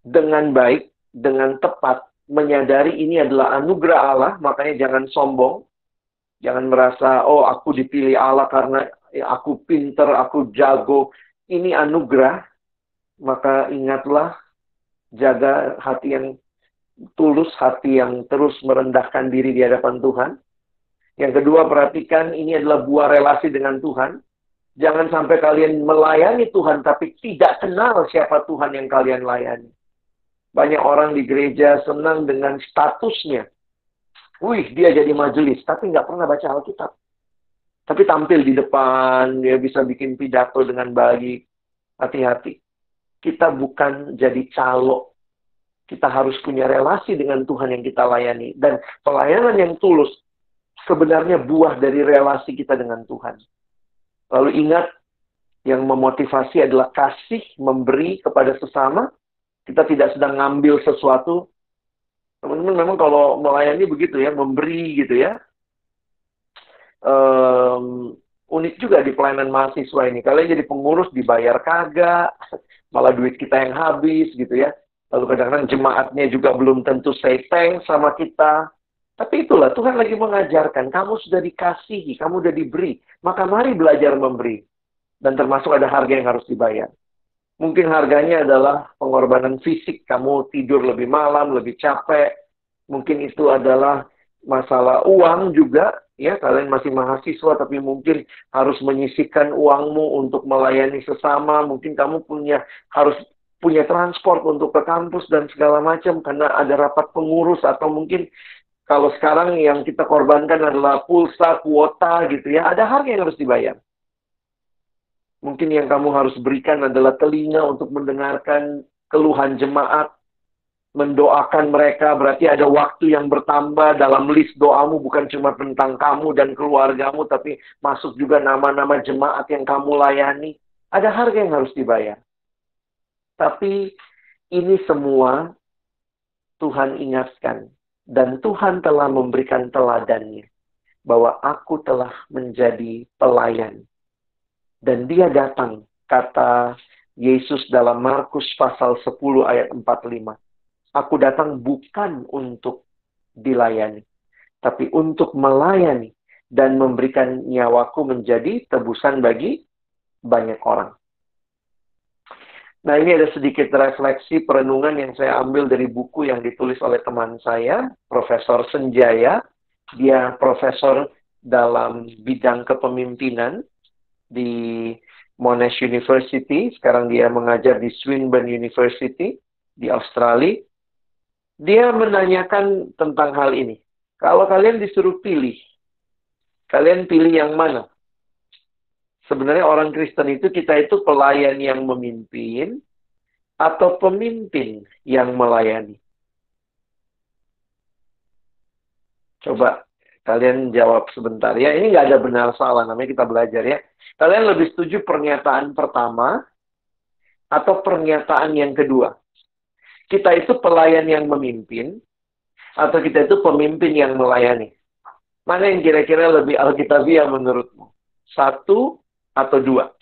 dengan baik, dengan tepat, menyadari ini adalah anugerah Allah, makanya jangan sombong. Jangan merasa, oh aku dipilih Allah karena aku pinter, aku jago. Ini anugerah. Maka ingatlah, jaga hati yang tulus, hati yang terus merendahkan diri di hadapan Tuhan. Yang kedua, perhatikan ini adalah buah relasi dengan Tuhan. Jangan sampai kalian melayani Tuhan, tapi tidak kenal siapa Tuhan yang kalian layani. Banyak orang di gereja senang dengan statusnya. Wih, dia jadi majelis, tapi nggak pernah baca Alkitab. Tapi tampil di depan, dia bisa bikin pidato dengan baik. Hati-hati. Kita bukan jadi calo. Kita harus punya relasi dengan Tuhan yang kita layani. Dan pelayanan yang tulus sebenarnya buah dari relasi kita dengan Tuhan. Lalu ingat, yang memotivasi adalah kasih, memberi kepada sesama. Kita tidak sedang ngambil sesuatu. Teman-teman memang kalau melayani begitu ya, memberi gitu ya. Unik juga di pelayanan mahasiswa ini. Kalian jadi pengurus dibayar kagak, malah duit kita yang habis gitu ya. Lalu kadang-kadang jemaatnya juga belum tentu say thanks sama kita. Tapi itulah, Tuhan lagi mengajarkan, kamu sudah dikasihi, kamu sudah diberi. Maka mari belajar memberi. Dan termasuk ada harga yang harus dibayar. Mungkin harganya adalah pengorbanan fisik. Kamu tidur lebih malam, lebih capek. Mungkin itu adalah masalah uang juga, ya kalian masih mahasiswa tapi mungkin harus menyisihkan uangmu untuk melayani sesama, mungkin kamu harus punya transport untuk ke kampus dan segala macam karena ada rapat pengurus, atau mungkin kalau sekarang yang kita korbankan adalah pulsa, kuota gitu ya, ada harga yang harus dibayar. Mungkin yang kamu harus berikan adalah telinga untuk mendengarkan keluhan jemaat, mendoakan mereka, berarti ada waktu yang bertambah dalam list doamu, bukan cuma tentang kamu dan keluargamu, tapi masuk juga nama-nama jemaat yang kamu layani. Ada harga yang harus dibayar. Tapi ini semua Tuhan ingatkan. Dan Tuhan telah memberikan teladannya. Bahwa aku telah menjadi pelayan. Dan dia datang, kata Yesus dalam Markus pasal 10 ayat 45. Aku datang bukan untuk dilayani, tapi untuk melayani dan memberikan nyawaku menjadi tebusan bagi banyak orang. Nah, ini ada sedikit refleksi perenungan yang saya ambil dari buku yang ditulis oleh teman saya, Profesor Senjaya. Dia profesor dalam bidang kepemimpinan di Monash University. Sekarang dia mengajar di Swinburne University di Australia. Dia menanyakan tentang hal ini. Kalau kalian disuruh pilih, kalian pilih yang mana? Sebenarnya orang Kristen itu, kita itu pelayan yang memimpin atau pemimpin yang melayani? Coba kalian jawab sebentar ya. Ini nggak ada benar salah, namanya kita belajar ya. Kalian lebih setuju pernyataan pertama atau pernyataan yang kedua? Kita itu pelayan yang memimpin atau kita itu pemimpin yang melayani? Mana yang kira-kira lebih alkitabiah menurutmu? Satu atau dua?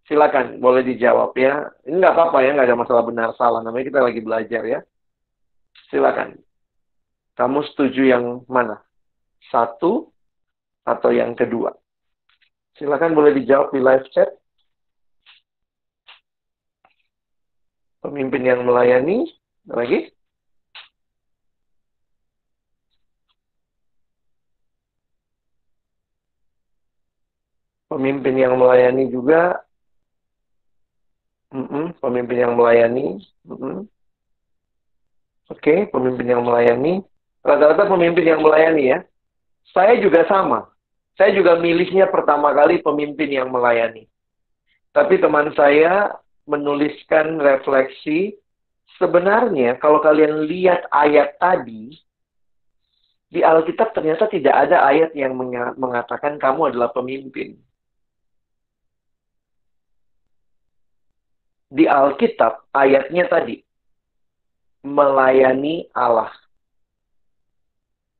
Silakan, boleh dijawab ya. Ini nggak apa-apa ya, nggak ada masalah benar salah. Namanya kita lagi belajar ya. Silakan. Kamu setuju yang mana? Satu atau yang kedua? Silakan boleh dijawab di live chat. Pemimpin yang melayani. Lagi? Pemimpin yang melayani juga. Pemimpin yang melayani. Oke, pemimpin yang melayani. Rata-rata pemimpin yang melayani ya. Saya juga sama. Saya juga milihnya pertama kali pemimpin yang melayani. Tapi teman saya menuliskan refleksi, sebenarnya kalau kalian lihat ayat tadi, di Alkitab ternyata tidak ada ayat yang mengatakan kamu adalah pemimpin. Di Alkitab ayatnya tadi, melayani Allah.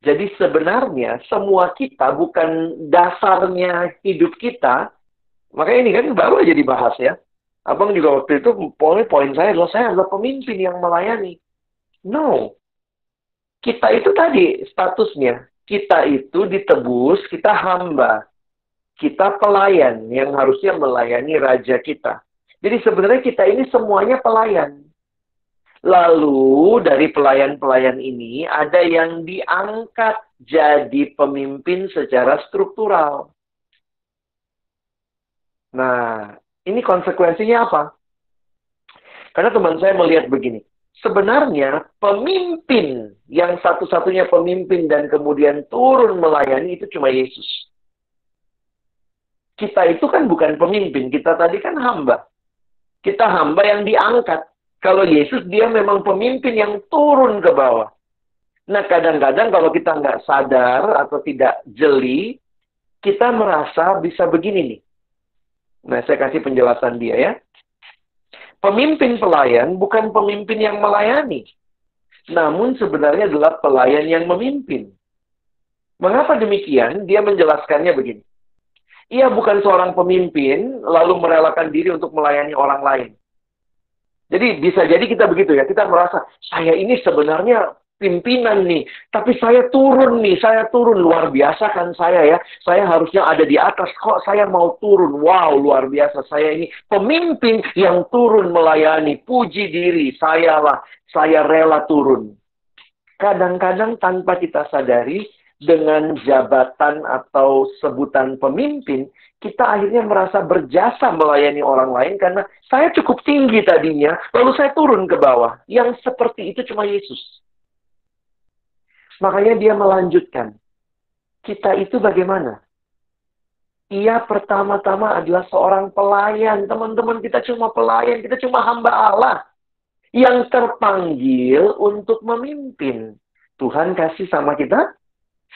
Jadi sebenarnya semua kita, bukan dasarnya hidup kita, makanya ini kan baru aja dibahas ya. Abang juga waktu itu, poin saya adalah pemimpin yang melayani. No. Kita itu tadi statusnya. Kita itu ditebus, kita hamba. Kita pelayan yang harusnya melayani raja kita. Jadi sebenarnya kita ini semuanya pelayan. Lalu dari pelayan-pelayan ini ada yang diangkat jadi pemimpin secara struktural. Nah, ini konsekuensinya apa? Karena teman saya melihat begini. Sebenarnya pemimpin yang satu-satunya pemimpin dan kemudian turun melayani itu cuma Yesus. Kita itu kan bukan pemimpin, kita tadi kan hamba. Kita hamba yang diangkat. Kalau Yesus, dia memang pemimpin yang turun ke bawah. Nah, kadang-kadang kalau kita nggak sadar atau tidak jeli, kita merasa bisa begini nih. Nah, saya kasih penjelasan dia ya. Pemimpin pelayan bukan pemimpin yang melayani. Namun sebenarnya adalah pelayan yang memimpin. Mengapa demikian? Dia menjelaskannya begini. Ia bukan seorang pemimpin, lalu merelakan diri untuk melayani orang lain. Jadi bisa jadi kita begitu ya, kita merasa, saya ini sebenarnya pimpinan nih, tapi saya turun, luar biasa kan saya ya, saya harusnya ada di atas, kok saya mau turun, wow luar biasa, saya ini pemimpin yang turun melayani, puji diri, saya rela turun. Kadang-kadang tanpa kita sadari, dengan jabatan atau sebutan pemimpin, kita akhirnya merasa berjasa melayani orang lain karena saya cukup tinggi tadinya, lalu saya turun ke bawah. Yang seperti itu cuma Yesus. Makanya dia melanjutkan. Kita itu bagaimana? Ia pertama-tama adalah seorang pelayan. Teman-teman, kita cuma pelayan, kita cuma hamba Allah yang terpanggil untuk memimpin. Tuhan kasih sama kita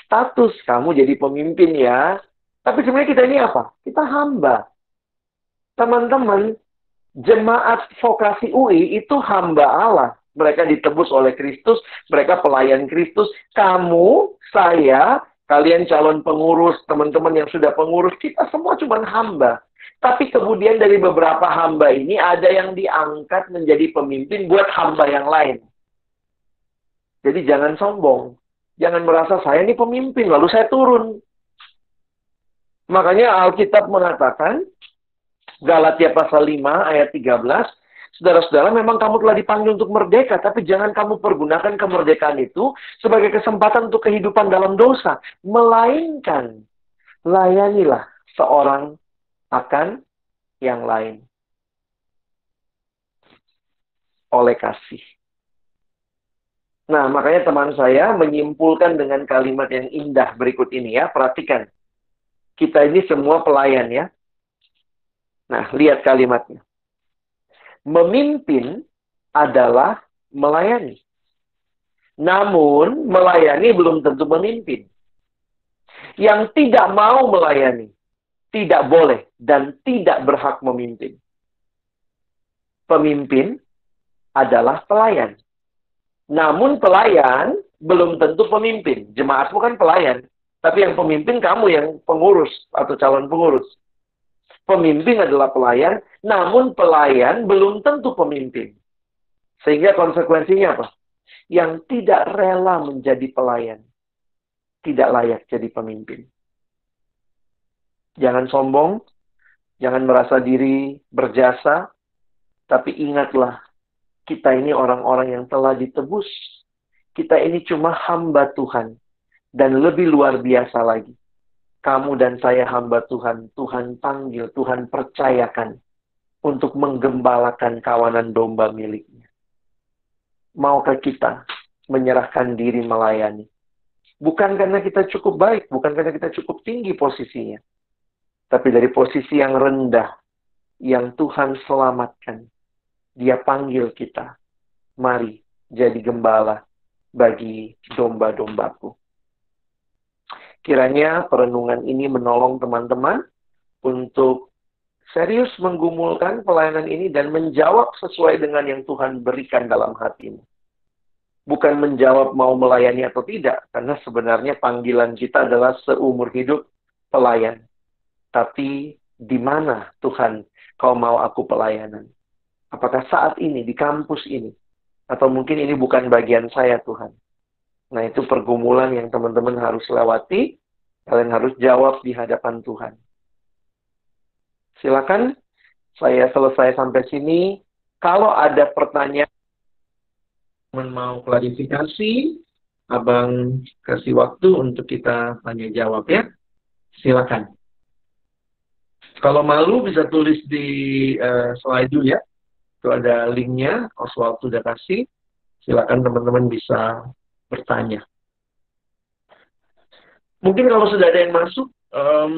status, kamu jadi pemimpin ya. Tapi sebenarnya kita ini apa? Kita hamba. Teman-teman, jemaat vokasi UI itu hamba Allah. Mereka ditebus oleh Kristus, mereka pelayan Kristus. Kamu, saya, kalian calon pengurus, teman-teman yang sudah pengurus, kita semua cuma hamba. Tapi kemudian dari beberapa hamba ini ada yang diangkat menjadi pemimpin buat hamba yang lain. Jadi jangan sombong. Jangan merasa saya ini pemimpin, lalu saya turun. Makanya Alkitab mengatakan, Galatia pasal 5 ayat 13, saudara-saudara memang kamu telah dipanggil untuk merdeka, tapi jangan kamu pergunakan kemerdekaan itu sebagai kesempatan untuk kehidupan dalam dosa. Melainkan, layanilah seorang akan yang lain. Oleh kasih. Nah, makanya teman saya menyimpulkan dengan kalimat yang indah berikut ini ya. Perhatikan. Kita ini semua pelayan ya. Nah, lihat kalimatnya. Memimpin adalah melayani. Namun, melayani belum tentu memimpin. Yang tidak mau melayani, tidak boleh dan tidak berhak memimpin. Pemimpin adalah pelayan. Namun pelayan belum tentu pemimpin. Jemaat bukan pelayan. Tapi yang pemimpin kamu yang pengurus atau calon pengurus. Pemimpin adalah pelayan, namun pelayan belum tentu pemimpin. Sehingga konsekuensinya apa? Yang tidak rela menjadi pelayan, tidak layak jadi pemimpin. Jangan sombong, jangan merasa diri berjasa, tapi ingatlah, kita ini orang-orang yang telah ditebus. Kita ini cuma hamba Tuhan. Dan lebih luar biasa lagi. Kamu dan saya hamba Tuhan. Tuhan panggil, Tuhan percayakan untuk menggembalakan kawanan domba miliknya. Maukah kita menyerahkan diri melayani? Bukan karena kita cukup baik, bukan karena kita cukup tinggi posisinya. Tapi dari posisi yang rendah, yang Tuhan selamatkan. Dia panggil kita. Mari jadi gembala bagi domba-dombaku. Kiranya perenungan ini menolong teman-teman untuk serius menggumulkan pelayanan ini dan menjawab sesuai dengan yang Tuhan berikan dalam hatimu. Bukan menjawab mau melayani atau tidak, karena sebenarnya panggilan kita adalah seumur hidup pelayan. Tapi di mana Tuhan kau mau aku pelayanan? Apakah saat ini, di kampus ini? Atau mungkin ini bukan bagian saya Tuhan. Nah, itu pergumulan yang teman-teman harus lewati. Kalian harus jawab di hadapan Tuhan. Silakan, saya selesai sampai sini. Kalau ada pertanyaan, mau klarifikasi, Abang kasih waktu untuk kita tanya jawab ya. Silakan. Kalau malu bisa tulis di slide dulu ya. Itu ada linknya, Oswald sudah kasih. Silakan teman-teman bisa bertanya. Mungkin kalau sudah ada yang masuk,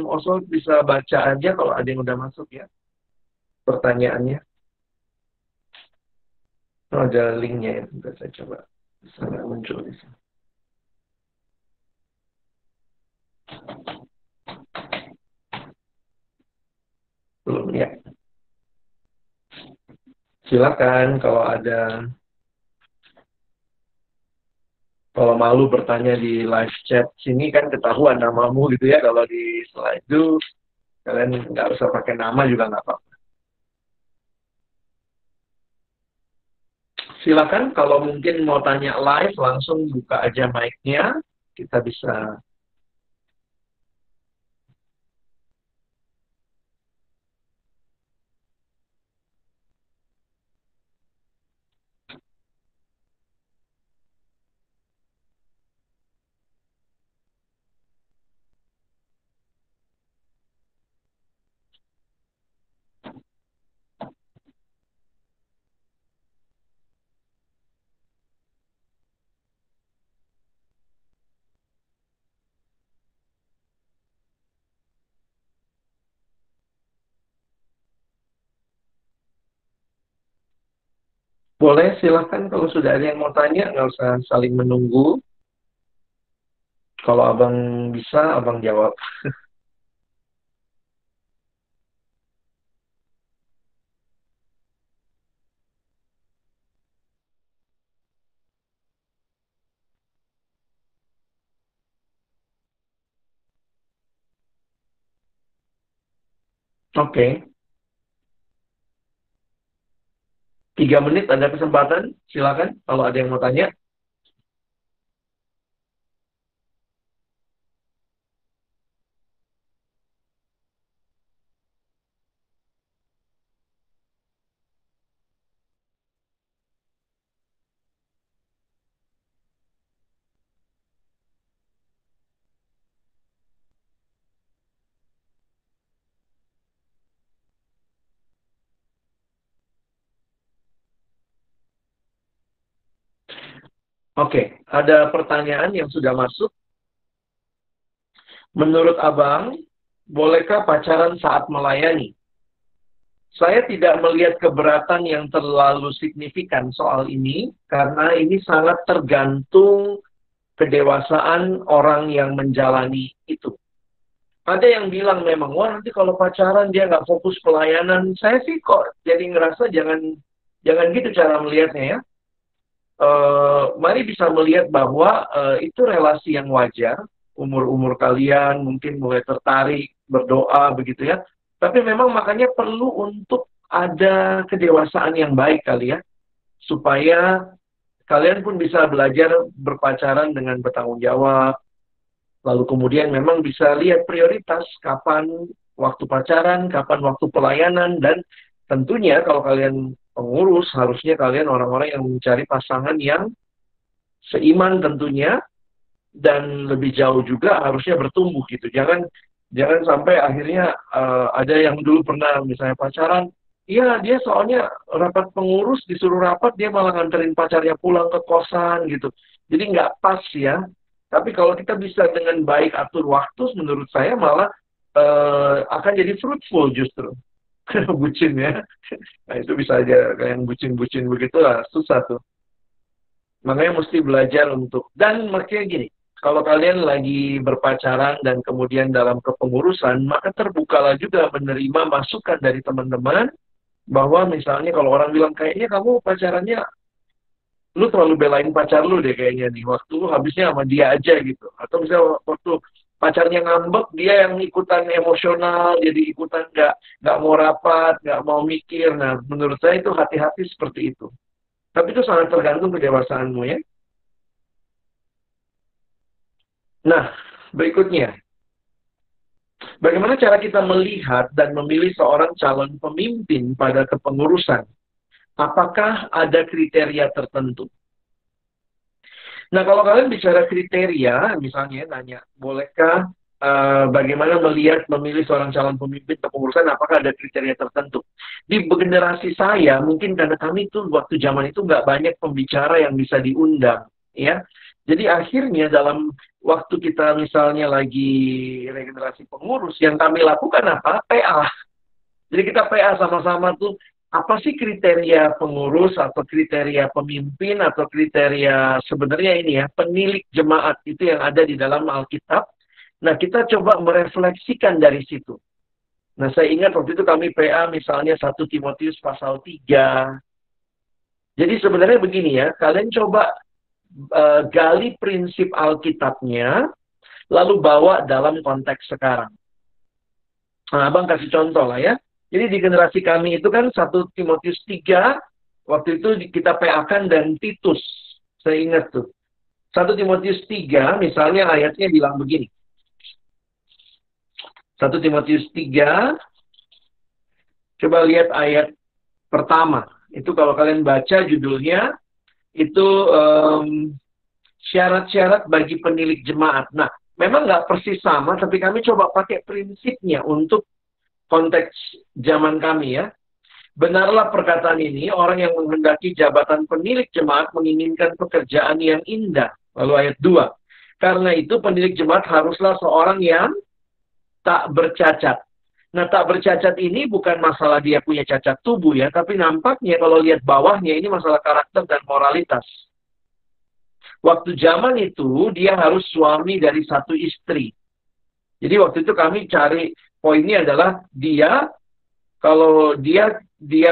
Oswald bisa baca aja kalau ada yang udah masuk ya. Pertanyaannya. Oh, ada linknya ya. Bentar, saya coba. Bisa nggak muncul di sini. Belum ya. Silakan kalau ada. Kalau malu bertanya di live chat sini kan ketahuan namamu gitu ya. Kalau di slide itu kalian nggak usah pakai nama juga nggak apa-apa. Silakan kalau mungkin mau tanya live langsung buka aja mic-nya. Kita bisa. Boleh, silahkan kalau sudah ada yang mau tanya, nggak usah saling menunggu. Kalau abang bisa, abang jawab. Oke, 3 menit ada kesempatan, silakan kalau ada yang mau tanya. Oke, ada pertanyaan yang sudah masuk. Menurut abang, bolehkah pacaran saat melayani? Saya tidak melihat keberatan yang terlalu signifikan soal ini, karena ini sangat tergantung kedewasaan orang yang menjalani itu. Ada yang bilang memang, wah nanti kalau pacaran dia nggak fokus pelayanan. Saya sih kok jadi ngerasa jangan jangan gitu cara melihatnya ya. Mari bisa melihat bahwa itu relasi yang wajar. Umur-umur kalian mungkin mulai tertarik, berdoa begitu ya. Tapi memang makanya perlu untuk ada kedewasaan yang baik kali ya. Supaya kalian pun bisa belajar berpacaran dengan bertanggung jawab. Lalu kemudian memang bisa lihat prioritas kapan waktu pacaran, kapan waktu pelayanan, dan tentunya kalau kalian pengurus, harusnya kalian orang-orang yang mencari pasangan yang seiman tentunya, dan lebih jauh juga harusnya bertumbuh gitu. Jangan jangan sampai akhirnya ada yang dulu pernah misalnya pacaran, iya dia soalnya rapat pengurus disuruh rapat dia malah nganterin pacarnya pulang ke kosan gitu. Jadi nggak pas ya. Tapi kalau kita bisa dengan baik atur waktu, menurut saya malah akan jadi fruitful justru. Bucin ya. Nah itu bisa aja kayak yang bucin-bucin begitu lah, susah tuh. Makanya mesti belajar untuk, dan makanya gini, kalau kalian lagi berpacaran dan kemudian dalam kepengurusan, maka terbukalah juga menerima masukan dari teman-teman, bahwa misalnya kalau orang bilang, kayaknya kamu pacarannya, lu terlalu belain pacar lu deh kayaknya nih, waktu lu habisnya sama dia aja gitu. Atau misalnya waktu pacarnya ngambek, dia yang ikutan emosional, jadi ikutan nggak mau rapat, nggak mau mikir. Nah, menurut saya itu hati-hati seperti itu. Tapi itu sangat tergantung kedewasaanmu ya. Nah, berikutnya, bagaimana cara kita melihat dan memilih seorang calon pemimpin pada kepengurusan? Apakah ada kriteria tertentu? Nah, kalau kalian bicara kriteria, misalnya nanya, bolehkah bagaimana melihat memilih seorang calon pemimpin kepengurusan, apakah ada kriteria tertentu? Di generasi saya, mungkin karena kami itu waktu zaman itu nggak banyak pembicara yang bisa diundang, ya. Jadi akhirnya dalam waktu kita misalnya lagi regenerasi pengurus, yang kami lakukan apa? PA. Jadi kita PA sama-sama tuh, apa sih kriteria pengurus atau kriteria pemimpin atau kriteria sebenarnya ini ya, penilik jemaat itu yang ada di dalam Alkitab. Nah, kita coba merefleksikan dari situ. Nah, saya ingat waktu itu kami PA misalnya 1 Timotius pasal 3. Jadi sebenarnya begini ya, kalian coba gali prinsip Alkitabnya, lalu bawa dalam konteks sekarang. Nah, Abang kasih contoh lah ya. Jadi di generasi kami itu kan 1 Timotius 3, waktu itu kita PA-kan dan Titus. Saya ingat tuh. 1 Timotius 3, misalnya ayatnya bilang begini. 1 Timotius 3, coba lihat ayat pertama. Itu kalau kalian baca judulnya, itu syarat-syarat bagi penilik jemaat. Nah, memang nggak persis sama, tapi kami coba pakai prinsipnya untuk konteks zaman kami ya. Benarlah perkataan ini, orang yang menghendaki jabatan penilik jemaat menginginkan pekerjaan yang indah. Lalu ayat 2. Karena itu penilik jemaat haruslah seorang yang tak bercacat. Nah, tak bercacat ini bukan masalah dia punya cacat tubuh ya, tapi nampaknya kalau lihat bawahnya ini masalah karakter dan moralitas. Waktu zaman itu dia harus suami dari satu istri. Jadi waktu itu kami cari poinnya adalah dia, kalau dia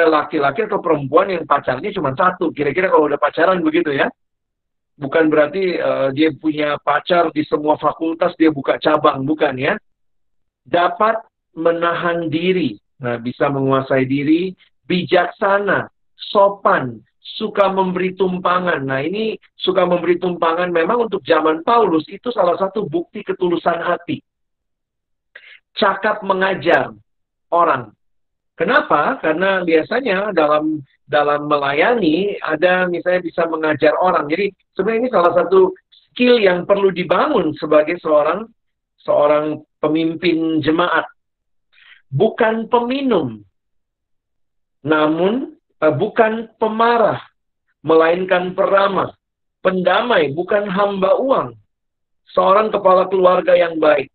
laki-laki atau perempuan yang pacarnya cuma satu. Kira-kira kalau udah pacaran begitu ya. Bukan berarti dia punya pacar di semua fakultas, dia buka cabang, bukan ya. Dapat menahan diri, nah bisa menguasai diri, bijaksana, sopan, suka memberi tumpangan. Nah ini suka memberi tumpangan memang untuk zaman Paulus itu salah satu bukti ketulusan hati. Cakap mengajar orang. Kenapa? Karena biasanya dalam melayani ada misalnya bisa mengajar orang. Jadi sebenarnya ini salah satu skill yang perlu dibangun sebagai seorang pemimpin jemaat. Bukan peminum, namun bukan pemarah, melainkan peramah, pendamai, bukan hamba uang, seorang kepala keluarga yang baik.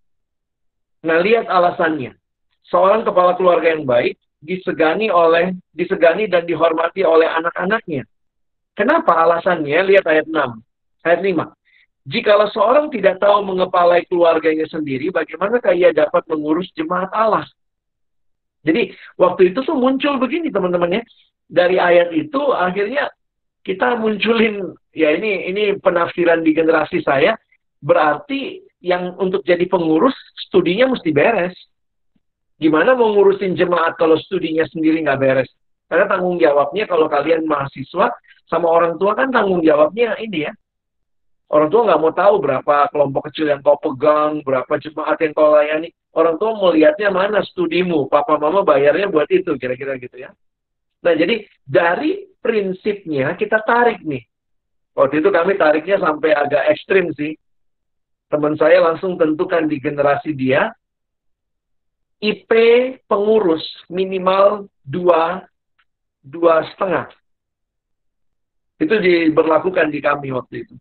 Nah, lihat alasannya. Seorang kepala keluarga yang baik disegani dan dihormati oleh anak-anaknya. Kenapa alasannya? Lihat ayat 6, ayat 5. Jikalau seorang tidak tahu mengepalai keluarganya sendiri, bagaimanakah ia dapat mengurus jemaat Allah? Jadi, waktu itu tuh muncul begini teman-teman ya. Dari ayat itu akhirnya kita munculin, ya ini penafsiran di generasi saya, berarti yang untuk jadi pengurus, studinya mesti beres. Gimana mau ngurusin jemaat kalau studinya sendiri nggak beres? Karena tanggung jawabnya kalau kalian mahasiswa, sama orang tua kan tanggung jawabnya ini ya. Orang tua nggak mau tahu berapa kelompok kecil yang kau pegang, berapa jemaat yang kau layani. Orang tua mau lihatnya mana studimu, papa mama bayarnya buat itu, kira-kira gitu ya. Nah, jadi dari prinsipnya kita tarik nih. Waktu itu kami tariknya sampai agak ekstrim sih. Teman saya langsung tentukan di generasi dia, IP pengurus minimal 2,5. Itu diberlakukan di kami waktu itu.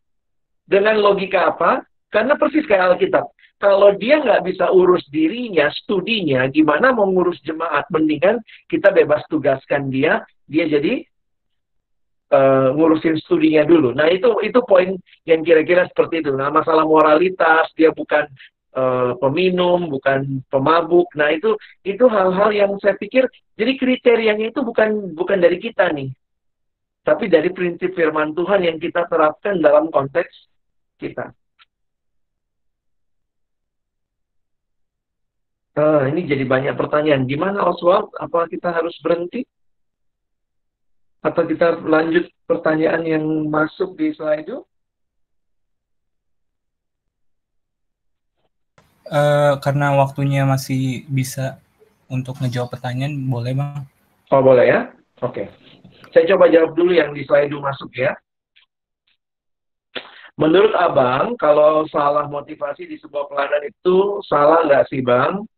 Dengan logika apa? Karena persis kayak Alkitab. Kalau dia nggak bisa urus dirinya, studinya, gimana mau ngurus jemaat? Mendingan kita bebas tugaskan dia jadi ngurusin studinya dulu. Nah itu poin yang kira-kira seperti itu. Nah masalah moralitas, dia bukan peminum, bukan pemabuk. Nah itu hal-hal yang saya pikir, jadi kriterianya itu bukan dari kita nih, tapi dari prinsip firman Tuhan yang kita terapkan dalam konteks kita. Ini jadi banyak pertanyaan. Gimana Oswald? Apa kita harus berhenti? Atau kita lanjut pertanyaan yang masuk di slide itu? Karena waktunya masih bisa untuk ngejawab pertanyaan, boleh Bang? Oh boleh ya? Oke. Saya coba jawab dulu yang di slide masuk ya. Menurut Abang, kalau salah motivasi di sebuah pelayanan itu salah nggak sih Bang?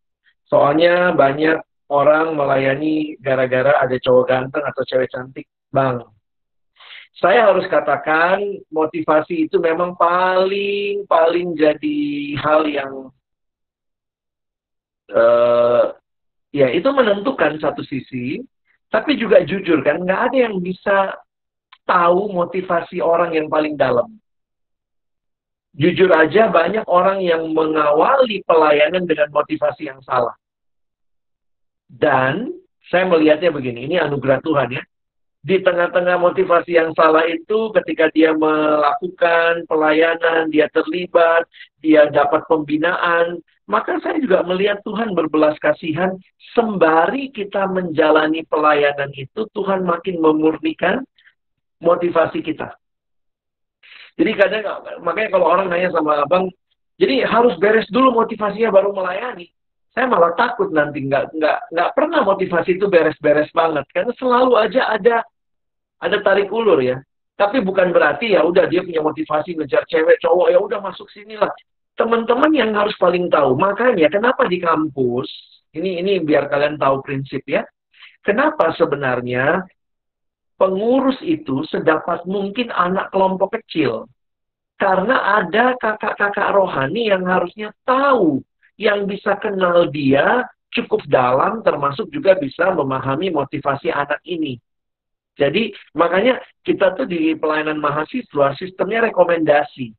Soalnya banyak orang melayani gara-gara ada cowok ganteng atau cewek cantik. Bang, saya harus katakan motivasi itu memang paling jadi hal yang ya itu menentukan satu sisi, tapi juga jujur kan, nggak ada yang bisa tahu motivasi orang yang paling dalam. Jujur aja banyak orang yang mengawali pelayanan dengan motivasi yang salah. Dan saya melihatnya begini, ini anugerah Tuhan ya. Di tengah-tengah motivasi yang salah itu, ketika dia melakukan pelayanan, dia terlibat, dia dapat pembinaan, maka saya juga melihat Tuhan berbelas kasihan, sembari kita menjalani pelayanan itu, Tuhan makin memurnikan motivasi kita. Jadi kadang, makanya kalau orang nanya sama Abang, jadi harus beres dulu motivasinya baru melayani. Saya malah takut nanti nggak pernah motivasi itu beres-beres banget, karena selalu aja ada tarik ulur ya. Tapi bukan berarti ya udah dia punya motivasi ngejar cewek cowok ya udah masuk sini lah. Teman-teman yang harus paling tahu. Makanya kenapa di kampus ini biar kalian tahu prinsip ya. Kenapa sebenarnya pengurus itu sedapat mungkin anak kelompok kecil. Karena ada kakak-kakak rohani yang harusnya tahu, yang bisa kenal dia, cukup dalam, termasuk juga bisa memahami motivasi anak ini. Jadi makanya kita tuh di pelayanan mahasiswa sistemnya rekomendasi.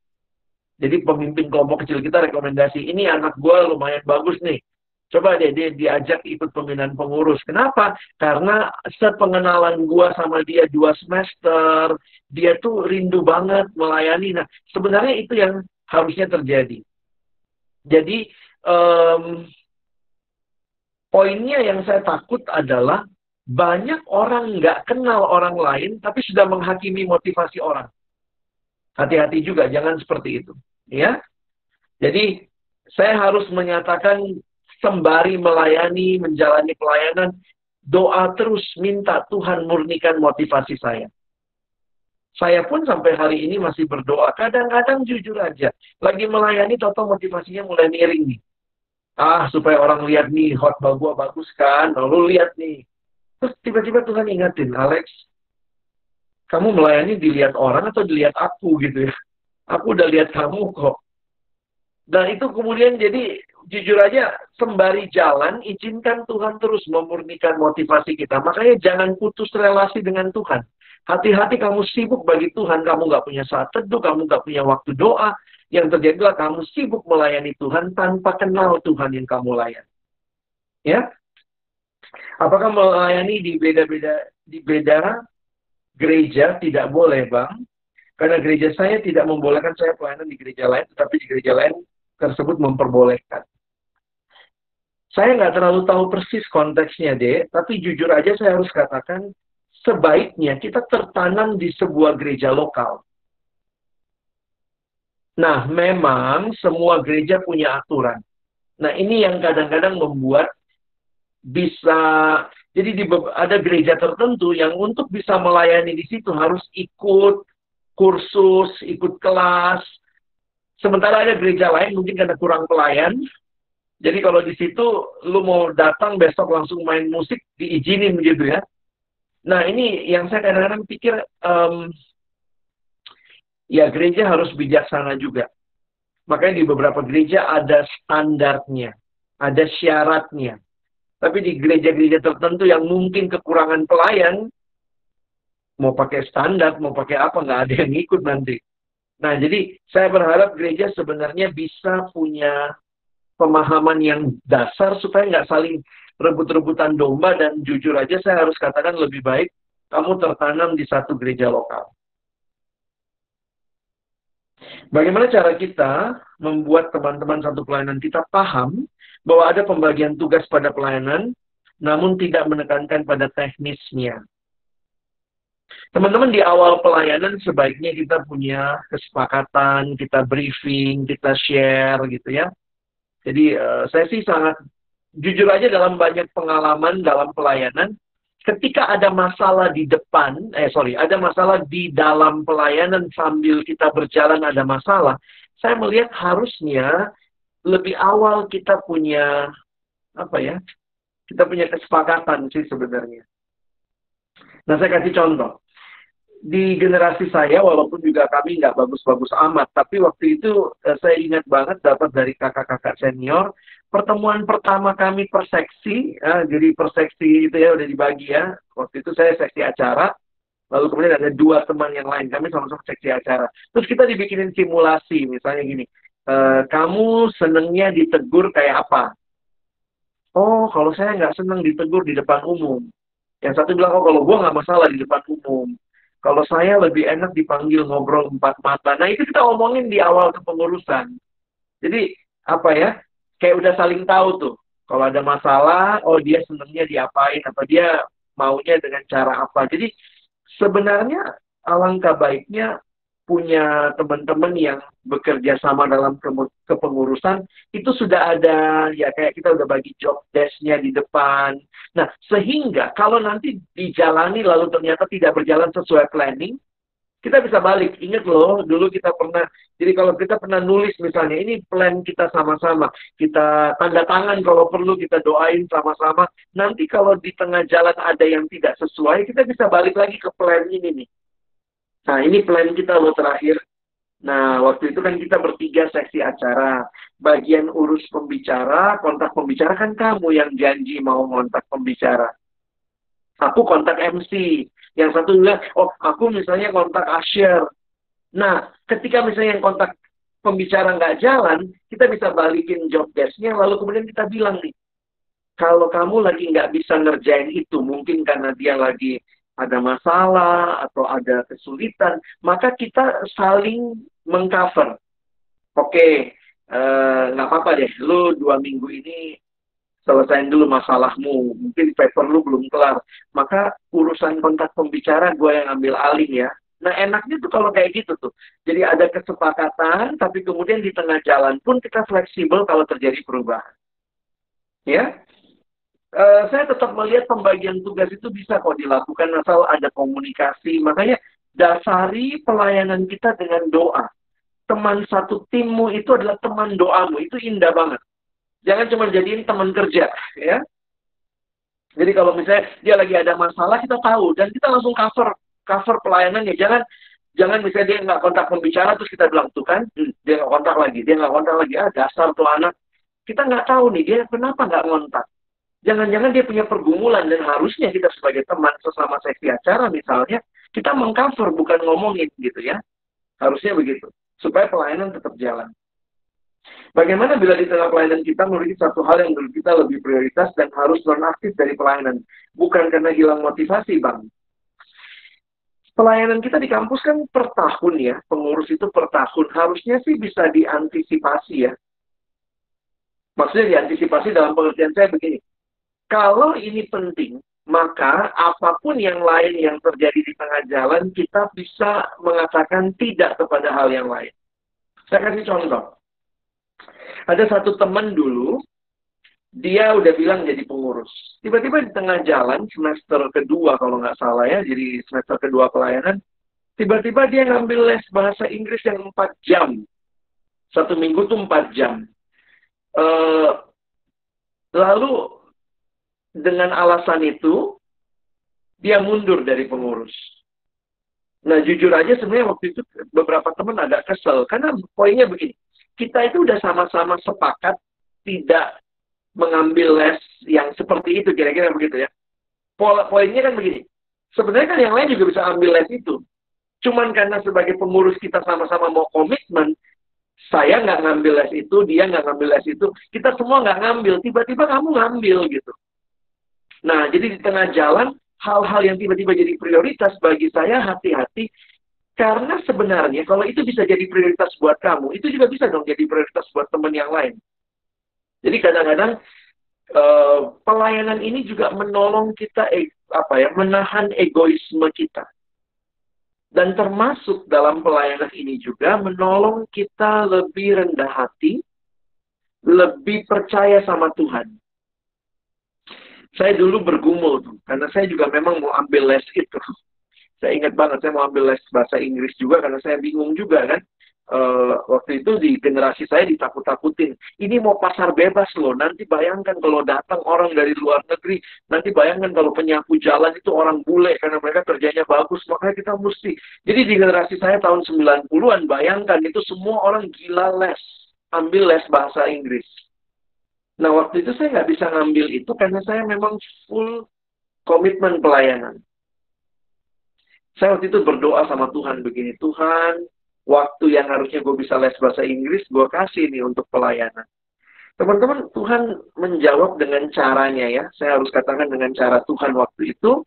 Jadi pemimpin kelompok kecil kita rekomendasi, ini anak gue lumayan bagus nih. Coba deh dia diajak ikut pembinaan pengurus. Kenapa? Karena sepengenalan gue sama dia 2 semester, dia tuh rindu banget melayani. Nah, sebenarnya itu yang harusnya terjadi. Jadi, poinnya yang saya takut adalah banyak orang nggak kenal orang lain, tapi sudah menghakimi motivasi orang. Hati-hati juga, jangan seperti itu. Ya, jadi saya harus menyatakan sembari melayani, menjalani pelayanan, doa terus minta Tuhan murnikan motivasi saya. Saya pun sampai hari ini masih berdoa. Kadang-kadang jujur aja, lagi melayani, toto motivasinya mulai miring nih. Supaya orang lihat nih, khotbah gua bagus kan, lalu lihat nih. Terus tiba-tiba Tuhan ingatin, Alex, kamu melayani dilihat orang atau dilihat aku gitu ya. Aku udah lihat kamu kok. Dan itu kemudian jadi, jujur aja, sembari jalan, izinkan Tuhan terus memurnikan motivasi kita. Makanya jangan putus relasi dengan Tuhan. Hati-hati kamu sibuk bagi Tuhan, kamu nggak punya saat teduh, kamu nggak punya waktu doa. Yang terjadi adalah kamu sibuk melayani Tuhan tanpa kenal Tuhan yang kamu layani. Ya, apakah melayani di beda gereja? Tidak boleh, Bang. Karena gereja saya tidak membolehkan saya pelayanan di gereja lain, tetapi di gereja lain tersebut memperbolehkan. Saya nggak terlalu tahu persis konteksnya, deh, tapi jujur aja saya harus katakan, sebaiknya kita tertanam di sebuah gereja lokal. Nah, memang semua gereja punya aturan. Nah, ini yang kadang-kadang membuat bisa, jadi ada gereja tertentu yang untuk bisa melayani di situ harus ikut kursus, ikut kelas. Sementara ada gereja lain mungkin karena kurang pelayan. Jadi kalau di situ lu mau datang besok langsung main musik diizinin gitu ya. Nah, ini yang saya kadang-kadang pikir, ya gereja harus bijaksana juga. Makanya di beberapa gereja ada standarnya, ada syaratnya. Tapi di gereja-gereja tertentu yang mungkin kekurangan pelayan, mau pakai standar, mau pakai apa, nggak ada yang ikut nanti. Nah, jadi saya berharap gereja sebenarnya bisa punya pemahaman yang dasar supaya nggak saling rebut-rebutan domba, dan jujur aja saya harus katakan lebih baik kamu tertanam di satu gereja lokal. Bagaimana cara kita membuat teman-teman satu pelayanan kita paham bahwa ada pembagian tugas pada pelayanan, namun tidak menekankan pada teknisnya. Teman-teman, di awal pelayanan sebaiknya kita punya kesepakatan, kita briefing, kita share gitu ya. Jadi saya sih sangat jujur aja dalam banyak pengalaman dalam pelayanan, ketika ada masalah di depan, ada masalah di dalam pelayanan sambil kita berjalan ada masalah, saya melihat harusnya lebih awal kita punya, kita punya kesepakatan sih sebenarnya. Nah, saya kasih contoh. Di generasi saya, walaupun juga kami nggak bagus-bagus amat, tapi waktu itu saya ingat banget dapat dari kakak-kakak senior, pertemuan pertama kami per seksi, jadi per seksi itu ya udah dibagi ya. Waktu itu saya seksi acara, lalu kemudian ada 2 teman yang lain, kami sama-sama seksi acara. Terus kita dibikinin simulasi, misalnya gini, kamu senengnya ditegur kayak apa? Oh, kalau saya nggak seneng ditegur di depan umum. Yang satu bilang, oh kalau gue nggak masalah di depan umum. Kalau saya lebih enak dipanggil ngobrol 4 mata. Nah, itu kita omongin di awal kepengurusan. Jadi, kayak udah saling tahu tuh. Kalau ada masalah, oh dia senangnya diapain, atau dia maunya dengan cara apa. Jadi, sebenarnya alangkah baiknya punya teman-teman yang bekerja sama dalam kepengurusan, itu sudah ada, ya kayak kita udah bagi job desk-nya di depan. Nah, sehingga kalau nanti dijalani lalu ternyata tidak berjalan sesuai planning, kita bisa balik. Ingat loh, dulu kita pernah, jadi kalau kita pernah nulis misalnya, ini plan kita sama-sama, kita tanda tangan kalau perlu, kita doain sama-sama. Nanti kalau di tengah jalan ada yang tidak sesuai, kita bisa balik lagi ke plan ini nih. Nah, ini plan kita loh terakhir. Nah, waktu itu kan kita bertiga seksi acara. Bagian urus pembicara, kontak pembicara kan kamu yang janji mau kontak pembicara. Aku kontak MC. Yang satu bilang, oh aku misalnya kontak Asher. Nah, ketika misalnya yang kontak pembicara nggak jalan, kita bisa balikin job desk-nya, lalu kemudian kita bilang nih, kalau kamu lagi nggak bisa ngerjain itu, mungkin karena dia lagi ada masalah atau ada kesulitan, maka kita saling mengcover. Oke, nggak apa-apa deh, lu 2 minggu ini selesaiin dulu masalahmu. Mungkin paper lu belum kelar. Maka urusan kontak pembicara gue yang ambil alih ya. Nah enaknya tuh kalau kayak gitu tuh. Jadi ada kesepakatan, tapi kemudian di tengah jalan pun kita fleksibel kalau terjadi perubahan. Ya, saya tetap melihat pembagian tugas itu bisa kok dilakukan asal ada komunikasi. Makanya dasari pelayanan kita dengan doa. Teman satu timmu itu adalah teman doamu. Itu indah banget. Jangan cuma jadiin teman kerja, ya. Jadi kalau misalnya dia lagi ada masalah, kita tahu dan kita langsung cover pelayanannya. Jangan misalnya dia nggak kontak pembicara terus kita bilang tuh kan, dia nggak kontak lagi, dasar tuh anak. Kita nggak tahu nih dia kenapa nggak kontak. Jangan-jangan dia punya pergumulan dan harusnya kita sebagai teman sesama seksi acara misalnya kita mengcover bukan ngomongin gitu ya. Harusnya begitu supaya pelayanan tetap jalan. Bagaimana bila di tengah pelayanan kita memiliki satu hal yang menurut kita lebih prioritas dan harus nonaktif dari pelayanan? Bukan karena hilang motivasi, Bang. Pelayanan kita di kampus kan per tahun ya, pengurus itu per tahun. Harusnya sih bisa diantisipasi ya. Maksudnya diantisipasi dalam pengertian saya begini. Kalau ini penting, maka apapun yang lain yang terjadi di tengah jalan, kita bisa mengatakan tidak kepada hal yang lain. Saya kasih contoh. Ada satu teman dulu, dia udah bilang jadi pengurus. Tiba-tiba di tengah jalan, semester kedua kalau nggak salah ya, jadi semester kedua pelayanan, tiba-tiba dia ngambil les bahasa Inggris yang 4 jam. 1 minggu tuh 4 jam. Lalu dengan alasan itu, dia mundur dari pengurus. Nah jujur aja sebenarnya waktu itu beberapa teman agak kesel, karena poinnya begini. Kita itu udah sama-sama sepakat tidak mengambil les yang seperti itu, kira-kira begitu ya. Poinnya kan begini, sebenarnya kan yang lain juga bisa ambil les itu. Cuman karena sebagai pengurus kita sama-sama mau komitmen, saya nggak ngambil les itu, dia nggak ngambil les itu, kita semua nggak ngambil, tiba-tiba kamu ngambil gitu. Nah, jadi di tengah jalan, hal-hal yang tiba-tiba jadi prioritas bagi saya, hati-hati. Karena sebenarnya kalau itu bisa jadi prioritas buat kamu, itu juga bisa dong jadi prioritas buat teman yang lain. Jadi kadang-kadang pelayanan ini juga menolong kita menahan egoisme kita. Dan termasuk dalam pelayanan ini juga menolong kita lebih rendah hati, lebih percaya sama Tuhan. Saya dulu bergumul tuh, karena saya juga memang mau ambil les itu. Saya ingat banget, saya mau ambil les bahasa Inggris juga karena saya bingung juga kan. Waktu itu di generasi saya ditakut-takutin. Ini mau pasar bebas loh, nanti bayangkan kalau datang orang dari luar negeri, nanti bayangkan kalau penyapu jalan itu orang bule karena mereka kerjanya bagus, makanya kita mesti. Jadi di generasi saya tahun 90-an, bayangkan itu semua orang gila les, ambil les bahasa Inggris. Nah waktu itu saya nggak bisa ngambil itu karena saya memang full komitmen pelayanan. Saya waktu itu berdoa sama Tuhan begini, Tuhan, waktu yang harusnya gue bisa les bahasa Inggris, gue kasih nih untuk pelayanan. Teman-teman, Tuhan menjawab dengan caranya ya. Saya harus katakan dengan cara Tuhan waktu itu.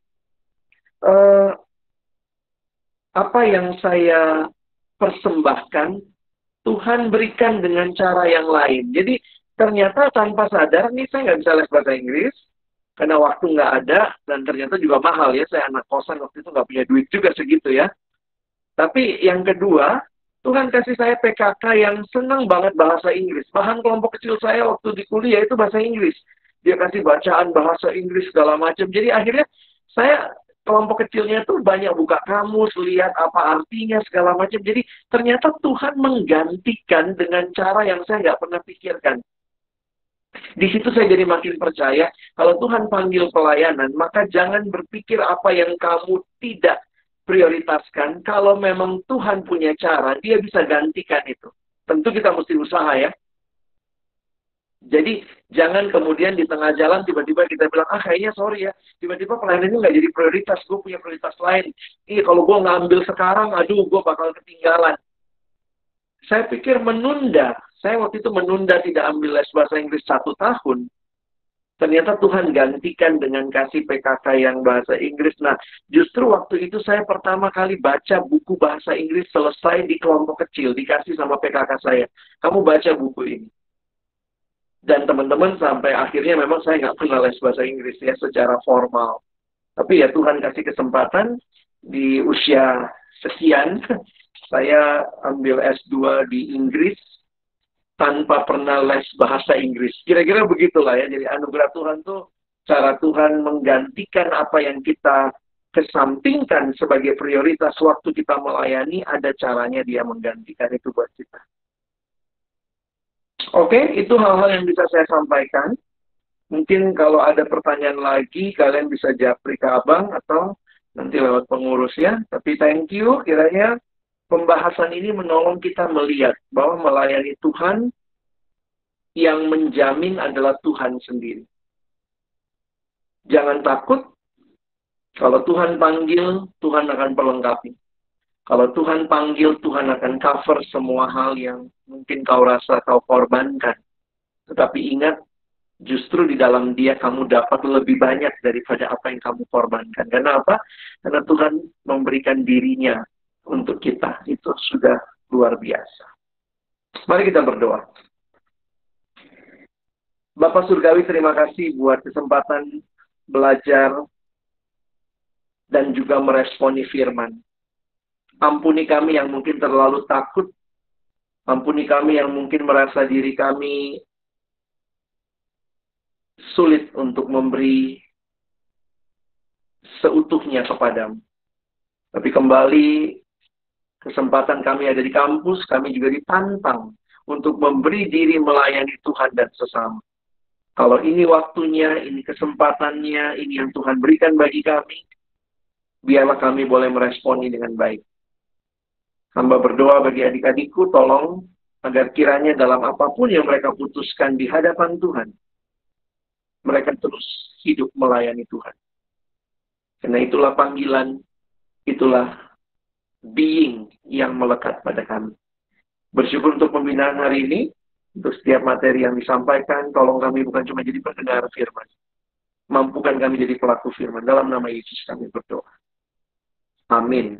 Apa yang saya persembahkan, Tuhan berikan dengan cara yang lain. Jadi ternyata tanpa sadar, nih saya nggak bisa les bahasa Inggris, karena waktu nggak ada, dan ternyata juga mahal ya. Saya anak kosan waktu itu nggak punya duit juga segitu ya. Tapi yang kedua, Tuhan kasih saya PKK yang senang banget bahasa Inggris. Bahan kelompok kecil saya waktu di kuliah itu bahasa Inggris. Dia kasih bacaan bahasa Inggris segala macam. Jadi akhirnya saya kelompok kecilnya tuh banyak buka kamus, lihat apa artinya segala macam. Jadi ternyata Tuhan menggantikan dengan cara yang saya nggak pernah pikirkan. Di situ saya jadi makin percaya, kalau Tuhan panggil pelayanan, maka jangan berpikir apa yang kamu tidak prioritaskan. Kalau memang Tuhan punya cara, dia bisa gantikan itu. Tentu kita mesti usaha ya. Jadi jangan kemudian di tengah jalan tiba-tiba kita bilang, kayaknya sorry ya, tiba-tiba pelayanan ini nggak jadi prioritas, gue punya prioritas lain. Iya, kalau gue ngambil sekarang, aduh, gue bakal ketinggalan. Saya pikir menunda, saya waktu itu menunda tidak ambil les bahasa Inggris 1 tahun. Ternyata Tuhan gantikan dengan kasih PKK yang bahasa Inggris. Nah, justru waktu itu saya pertama kali baca buku bahasa Inggris selesai di kelompok kecil, dikasih sama PKK saya. Kamu baca buku ini. Dan teman-teman sampai akhirnya memang saya nggak pernah les bahasa Inggris ya secara formal. Tapi ya Tuhan kasih kesempatan di usia sekian, saya ambil S2 di Inggris tanpa pernah les bahasa Inggris. Kira-kira begitulah ya. Jadi anugerah Tuhan tuh cara Tuhan menggantikan apa yang kita kesampingkan sebagai prioritas waktu kita melayani, ada caranya dia menggantikan itu buat kita. Oke, itu hal-hal yang bisa saya sampaikan. Mungkin kalau ada pertanyaan lagi, kalian bisa japri ke Abang atau nanti lewat pengurus ya. Tapi thank you, kiranya pembahasan ini menolong kita melihat bahwa melayani Tuhan yang menjamin adalah Tuhan sendiri. Jangan takut, kalau Tuhan panggil, Tuhan akan perlengkapi. Kalau Tuhan panggil, Tuhan akan cover semua hal yang mungkin kau rasa kau korbankan. Tetapi ingat, justru di dalam dia kamu dapat lebih banyak daripada apa yang kamu korbankan. Karena apa? Karena Tuhan memberikan dirinya untuk kita. Itu sudah luar biasa. Mari kita berdoa. Bapak Surgawi, terima kasih buat kesempatan belajar dan juga meresponi firman. Ampuni kami yang mungkin terlalu takut. Ampuni kami yang mungkin merasa diri kami sulit untuk memberi seutuhnya kepadamu. Tapi kembali, kesempatan kami ada di kampus, kami juga ditantang untuk memberi diri melayani Tuhan dan sesama. Kalau ini waktunya, ini kesempatannya, ini yang Tuhan berikan bagi kami, biarlah kami boleh meresponi dengan baik. Hamba berdoa bagi adik-adikku, tolong agar kiranya dalam apapun yang mereka putuskan di hadapan Tuhan, mereka terus hidup melayani Tuhan. Karena itulah panggilan, itulah being yang melekat pada kami. Bersyukur untuk pembinaan hari ini, untuk setiap materi yang disampaikan, tolong kami bukan cuma jadi pendengar firman. Mampukan kami jadi pelaku firman. Dalam nama Yesus kami berdoa. Amin.